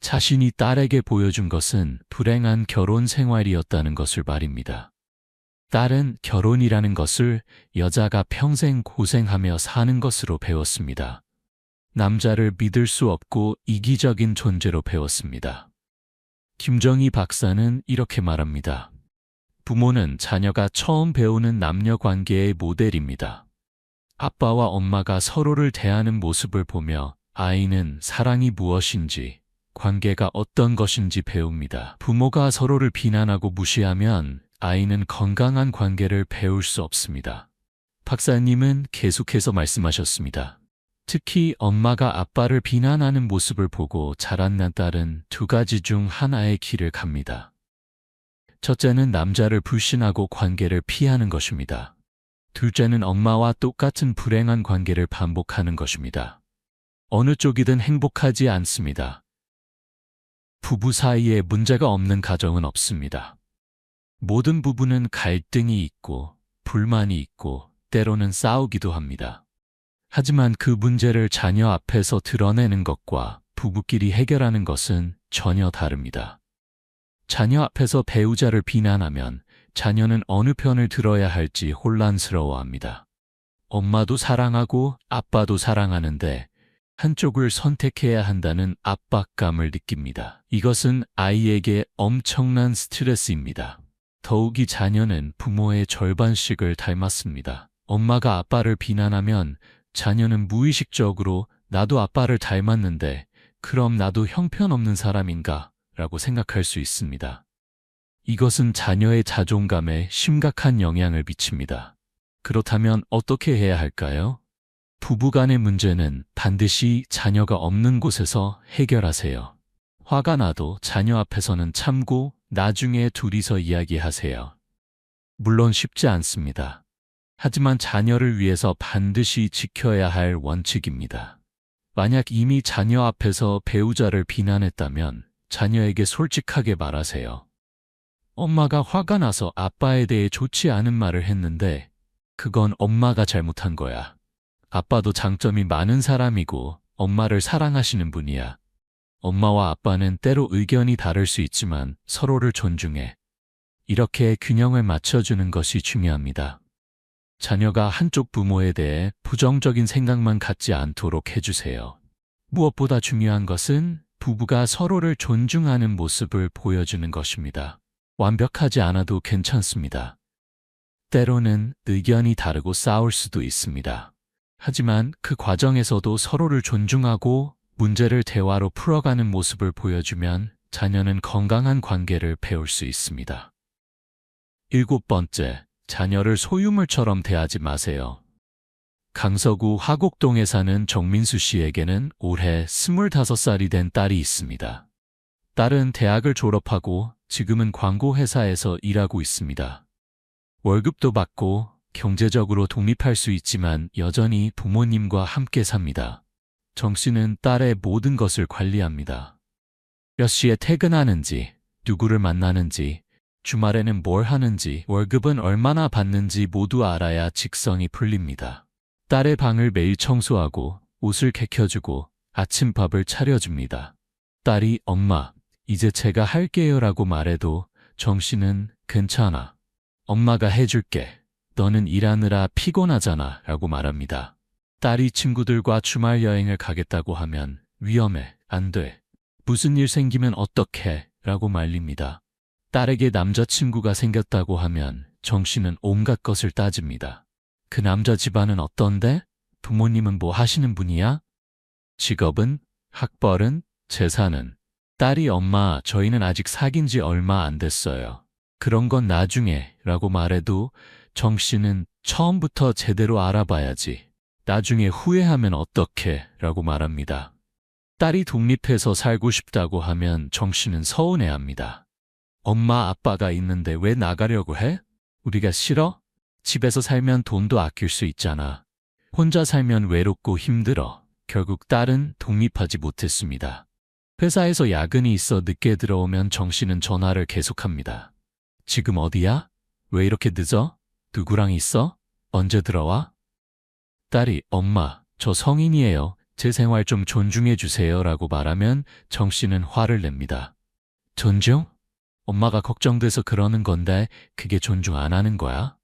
자신이 딸에게 보여준 것은 불행한 결혼 생활이었다는 것을 말입니다. 딸은 결혼이라는 것을 여자가 평생 고생하며 사는 것으로 배웠습니다. 남자를 믿을 수 없고 이기적인 존재로 배웠습니다. 김정희 박사는 이렇게 말합니다. 부모는 자녀가 처음 배우는 남녀 관계의 모델입니다. 아빠와 엄마가 서로를 대하는 모습을 보며 아이는 사랑이 무엇인지, 관계가 어떤 것인지 배웁니다. 부모가 서로를 비난하고 무시하면 아이는 건강한 관계를 배울 수 없습니다. 박사님은 계속해서 말씀하셨습니다. 특히 엄마가 아빠를 비난하는 모습을 보고 자란 딸은 두 가지 중 하나의 길을 갑니다. 첫째는 남자를 불신하고 관계를 피하는 것입니다. 둘째는 엄마와 똑같은 불행한 관계를 반복하는 것입니다. 어느 쪽이든 행복하지 않습니다. 부부 사이에 문제가 없는 가정은 없습니다. 모든 부부는 갈등이 있고 불만이 있고 때로는 싸우기도 합니다. 하지만 그 문제를 자녀 앞에서 드러내는 것과 부부끼리 해결하는 것은 전혀 다릅니다. 자녀 앞에서 배우자를 비난하면 자녀는 어느 편을 들어야 할지 혼란스러워합니다. 엄마도 사랑하고 아빠도 사랑하는데 한쪽을 선택해야 한다는 압박감을 느낍니다. 이것은 아이에게 엄청난 스트레스입니다. 더욱이 자녀는 부모의 절반씩을 닮았습니다. 엄마가 아빠를 비난하면 자녀는 무의식적으로 나도 아빠를 닮았는데 그럼 나도 형편없는 사람인가? 라고 생각할 수 있습니다. 이것은 자녀의 자존감에 심각한 영향을 미칩니다. 그렇다면 어떻게 해야 할까요? 부부간의 문제는 반드시 자녀가 없는 곳에서 해결하세요. 화가 나도 자녀 앞에서는 참고 나중에 둘이서 이야기하세요. 물론 쉽지 않습니다. 하지만 자녀를 위해서 반드시 지켜야 할 원칙입니다. 만약 이미 자녀 앞에서 배우자를 비난했다면 자녀에게 솔직하게 말하세요. 엄마가 화가 나서 아빠에 대해 좋지 않은 말을 했는데 그건 엄마가 잘못한 거야. 아빠도 장점이 많은 사람이고 엄마를 사랑하시는 분이야. 엄마와 아빠는 때로 의견이 다를 수 있지만 서로를 존중해. 이렇게 균형을 맞춰주는 것이 중요합니다. 자녀가 한쪽 부모에 대해 부정적인 생각만 갖지 않도록 해주세요. 무엇보다 중요한 것은 부부가 서로를 존중하는 모습을 보여주는 것입니다. 완벽하지 않아도 괜찮습니다. 때로는 의견이 다르고 싸울 수도 있습니다. 하지만 그 과정에서도 서로를 존중하고 문제를 대화로 풀어가는 모습을 보여주면 자녀는 건강한 관계를 배울 수 있습니다. 7번째, 자녀를 소유물처럼 대하지 마세요. 강서구 화곡동에 사는 정민수 씨에게는 올해 25살이 된 딸이 있습니다. 딸은 대학을 졸업하고 지금은 광고회사에서 일하고 있습니다. 월급도 받고 경제적으로 독립할 수 있지만 여전히 부모님과 함께 삽니다. 정 씨는 딸의 모든 것을 관리합니다. 몇 시에 퇴근하는지, 누구를 만나는지, 주말에는 뭘 하는지, 월급은 얼마나 받는지 모두 알아야 직성이 풀립니다. 딸의 방을 매일 청소하고 옷을 개켜주고 아침밥을 차려줍니다. 딸이 엄마, 이제 제가 할게요 라고 말해도 정 씨는 괜찮아. 엄마가 해줄게 너는 일하느라 피곤하잖아 라고 말합니다. 딸이 친구들과 주말 여행을 가겠다고 하면 위험해, 안 돼. 무슨 일 생기면 어떡해? 라고 말립니다. 딸에게 남자친구가 생겼다고 하면 정 씨는 온갖 것을 따집니다. 그 남자 집안은 어떤데? 부모님은 뭐 하시는 분이야? 직업은? 학벌은? 재산은? 딸이 엄마, 저희는 아직 사귄 지 얼마 안 됐어요. 그런 건 나중에 라고 말해도 정 씨는 처음부터 제대로 알아봐야지. 나중에 후회하면 어떡해 라고 말합니다. 딸이 독립해서 살고 싶다고 하면 정 씨는 서운해합니다. 엄마 아빠가 있는데 왜 나가려고 해? 우리가 싫어? 집에서 살면 돈도 아낄 수 있잖아. 혼자 살면 외롭고 힘들어. 결국 딸은 독립하지 못했습니다. 회사에서 야근이 있어 늦게 들어오면 정 씨는 전화를 계속합니다. 지금 어디야? 왜 이렇게 늦어? 누구랑 있어? 언제 들어와? 딸이 엄마, 저 성인이에요. 제 생활 좀 존중해 주세요 라고 말하면 정 씨는 화를 냅니다. 존중? 엄마가 걱정돼서 그러는 건데 그게 존중 안 하는 거야?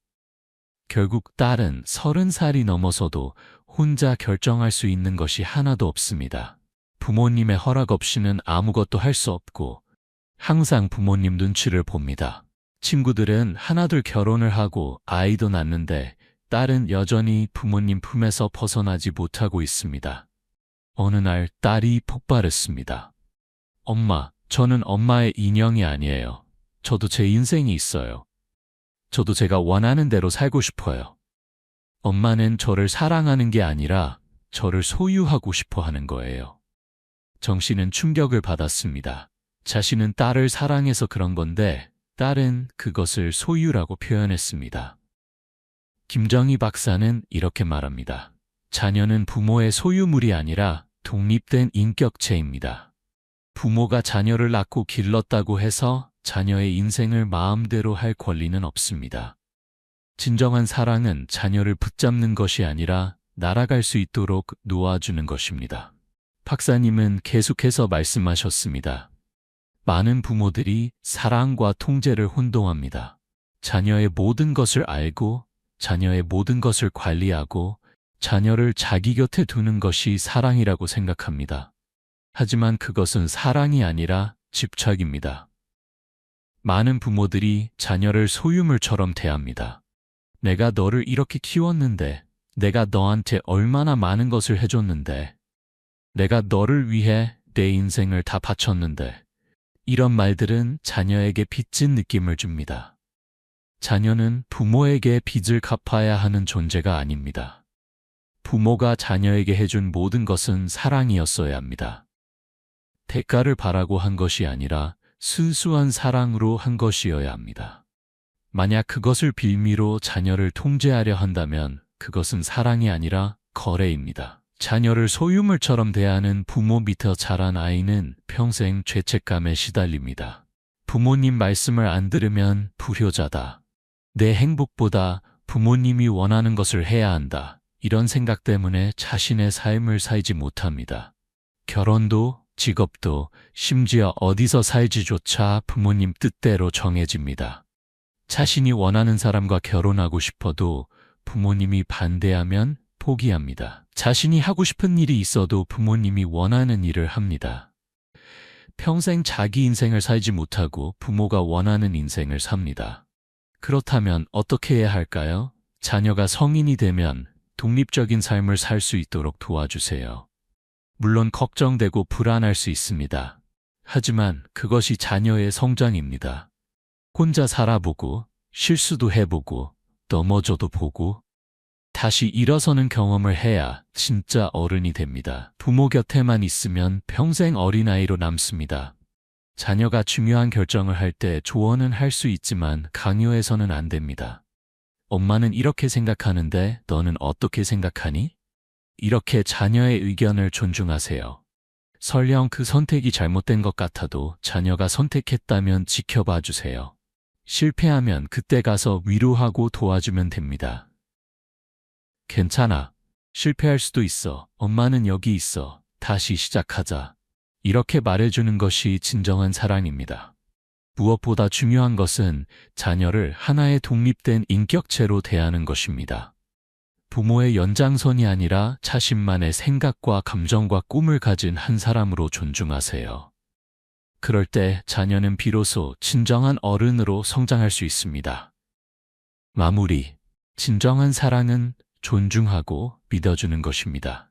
결국 딸은 30살이 넘어서도 혼자 결정할 수 있는 것이 하나도 없습니다. 부모님의 허락 없이는 아무것도 할 수 없고 항상 부모님 눈치를 봅니다. 친구들은 하나둘 결혼을 하고 아이도 낳는데 딸은 여전히 부모님 품에서 벗어나지 못하고 있습니다. 어느 날 딸이 폭발했습니다. 엄마, 저는 엄마의 인형이 아니에요. 저도 제 인생이 있어요. 저도 제가 원하는 대로 살고 싶어요. 엄마는 저를 사랑하는 게 아니라 저를 소유하고 싶어 하는 거예요. 정 씨는 충격을 받았습니다. 자신은 딸을 사랑해서 그런 건데 딸은 그것을 소유라고 표현했습니다. 김정희 박사는 이렇게 말합니다. 자녀는 부모의 소유물이 아니라 독립된 인격체입니다. 부모가 자녀를 낳고 길렀다고 해서 자녀의 인생을 마음대로 할 권리는 없습니다. 진정한 사랑은 자녀를 붙잡는 것이 아니라 날아갈 수 있도록 놓아주는 것입니다. 박사님은 계속해서 말씀하셨습니다. 많은 부모들이 사랑과 통제를 혼동합니다. 자녀의 모든 것을 알고 자녀의 모든 것을 관리하고 자녀를 자기 곁에 두는 것이 사랑이라고 생각합니다. 하지만 그것은 사랑이 아니라 집착입니다. 많은 부모들이 자녀를 소유물처럼 대합니다. 내가 너를 이렇게 키웠는데, 내가 너한테 얼마나 많은 것을 해줬는데, 내가 너를 위해 내 인생을 다 바쳤는데, 이런 말들은 자녀에게 빚진 느낌을 줍니다. 자녀는 부모에게 빚을 갚아야 하는 존재가 아닙니다. 부모가 자녀에게 해준 모든 것은 사랑이었어야 합니다. 대가를 바라고 한 것이 아니라 순수한 사랑으로 한 것이어야 합니다. 만약 그것을 빌미로 자녀를 통제하려 한다면 그것은 사랑이 아니라 거래입니다. 자녀를 소유물처럼 대하는 부모 밑에 자란 아이는 평생 죄책감에 시달립니다. 부모님 말씀을 안 들으면 불효자다. 내 행복보다 부모님이 원하는 것을 해야 한다. 이런 생각 때문에 자신의 삶을 살지 못합니다. 결혼도 직업도 심지어 어디서 살지조차 부모님 뜻대로 정해집니다. 자신이 원하는 사람과 결혼하고 싶어도 부모님이 반대하면 포기합니다. 자신이 하고 싶은 일이 있어도 부모님이 원하는 일을 합니다. 평생 자기 인생을 살지 못하고 부모가 원하는 인생을 삽니다. 그렇다면 어떻게 해야 할까요? 자녀가 성인이 되면 독립적인 삶을 살 수 있도록 도와주세요. 물론 걱정되고 불안할 수 있습니다. 하지만 그것이 자녀의 성장입니다. 혼자 살아보고 실수도 해보고 넘어져도 보고 다시 일어서는 경험을 해야 진짜 어른이 됩니다. 부모 곁에만 있으면 평생 어린아이로 남습니다. 자녀가 중요한 결정을 할 때 조언은 할 수 있지만 강요해서는 안 됩니다. 엄마는 이렇게 생각하는데 너는 어떻게 생각하니? 이렇게 자녀의 의견을 존중하세요. 설령 그 선택이 잘못된 것 같아도 자녀가 선택했다면 지켜봐 주세요. 실패하면 그때 가서 위로하고 도와주면 됩니다. 괜찮아. 실패할 수도 있어. 엄마는 여기 있어. 다시 시작하자. 이렇게 말해주는 것이 진정한 사랑입니다. 무엇보다 중요한 것은 자녀를 하나의 독립된 인격체로 대하는 것입니다. 부모의 연장선이 아니라 자신만의 생각과 감정과 꿈을 가진 한 사람으로 존중하세요. 그럴 때 자녀는 비로소 진정한 어른으로 성장할 수 있습니다. 마무리. 진정한 사랑은 존중하고 믿어주는 것입니다.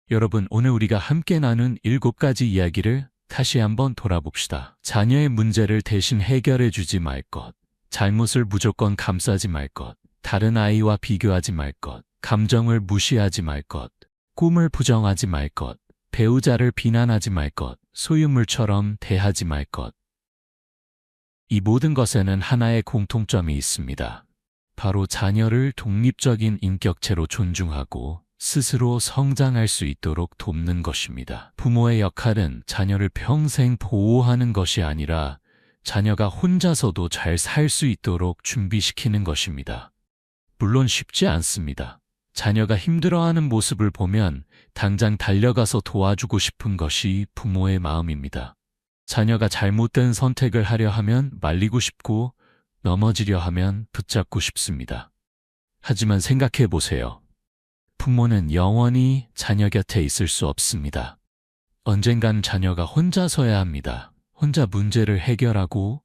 여러분, 오늘 우리가 함께 나눈 7가지 이야기를 다시 한번 돌아봅시다. 자녀의 문제를 대신 해결해 주지 말 것, 잘못을 무조건 감싸지 말 것, 다른 아이와 비교하지 말 것, 감정을 무시하지 말 것, 꿈을 부정하지 말 것, 배우자를 비난하지 말 것, 소유물처럼 대하지 말 것. 이 모든 것에는 하나의 공통점이 있습니다. 바로 자녀를 독립적인 인격체로 존중하고 스스로 성장할 수 있도록 돕는 것입니다. 부모의 역할은 자녀를 평생 보호하는 것이 아니라 자녀가 혼자서도 잘 살 수 있도록 준비시키는 것입니다. 물론 쉽지 않습니다. 자녀가 힘들어하는 모습을 보면 당장 달려가서 도와주고 싶은 것이 부모의 마음입니다. 자녀가 잘못된 선택을 하려 하면 말리고 싶고 넘어지려 하면 붙잡고 싶습니다. 하지만 생각해 보세요. 부모는 영원히 자녀 곁에 있을 수 없습니다. 언젠간 자녀가 혼자 서야 합니다. 혼자 문제를 해결하고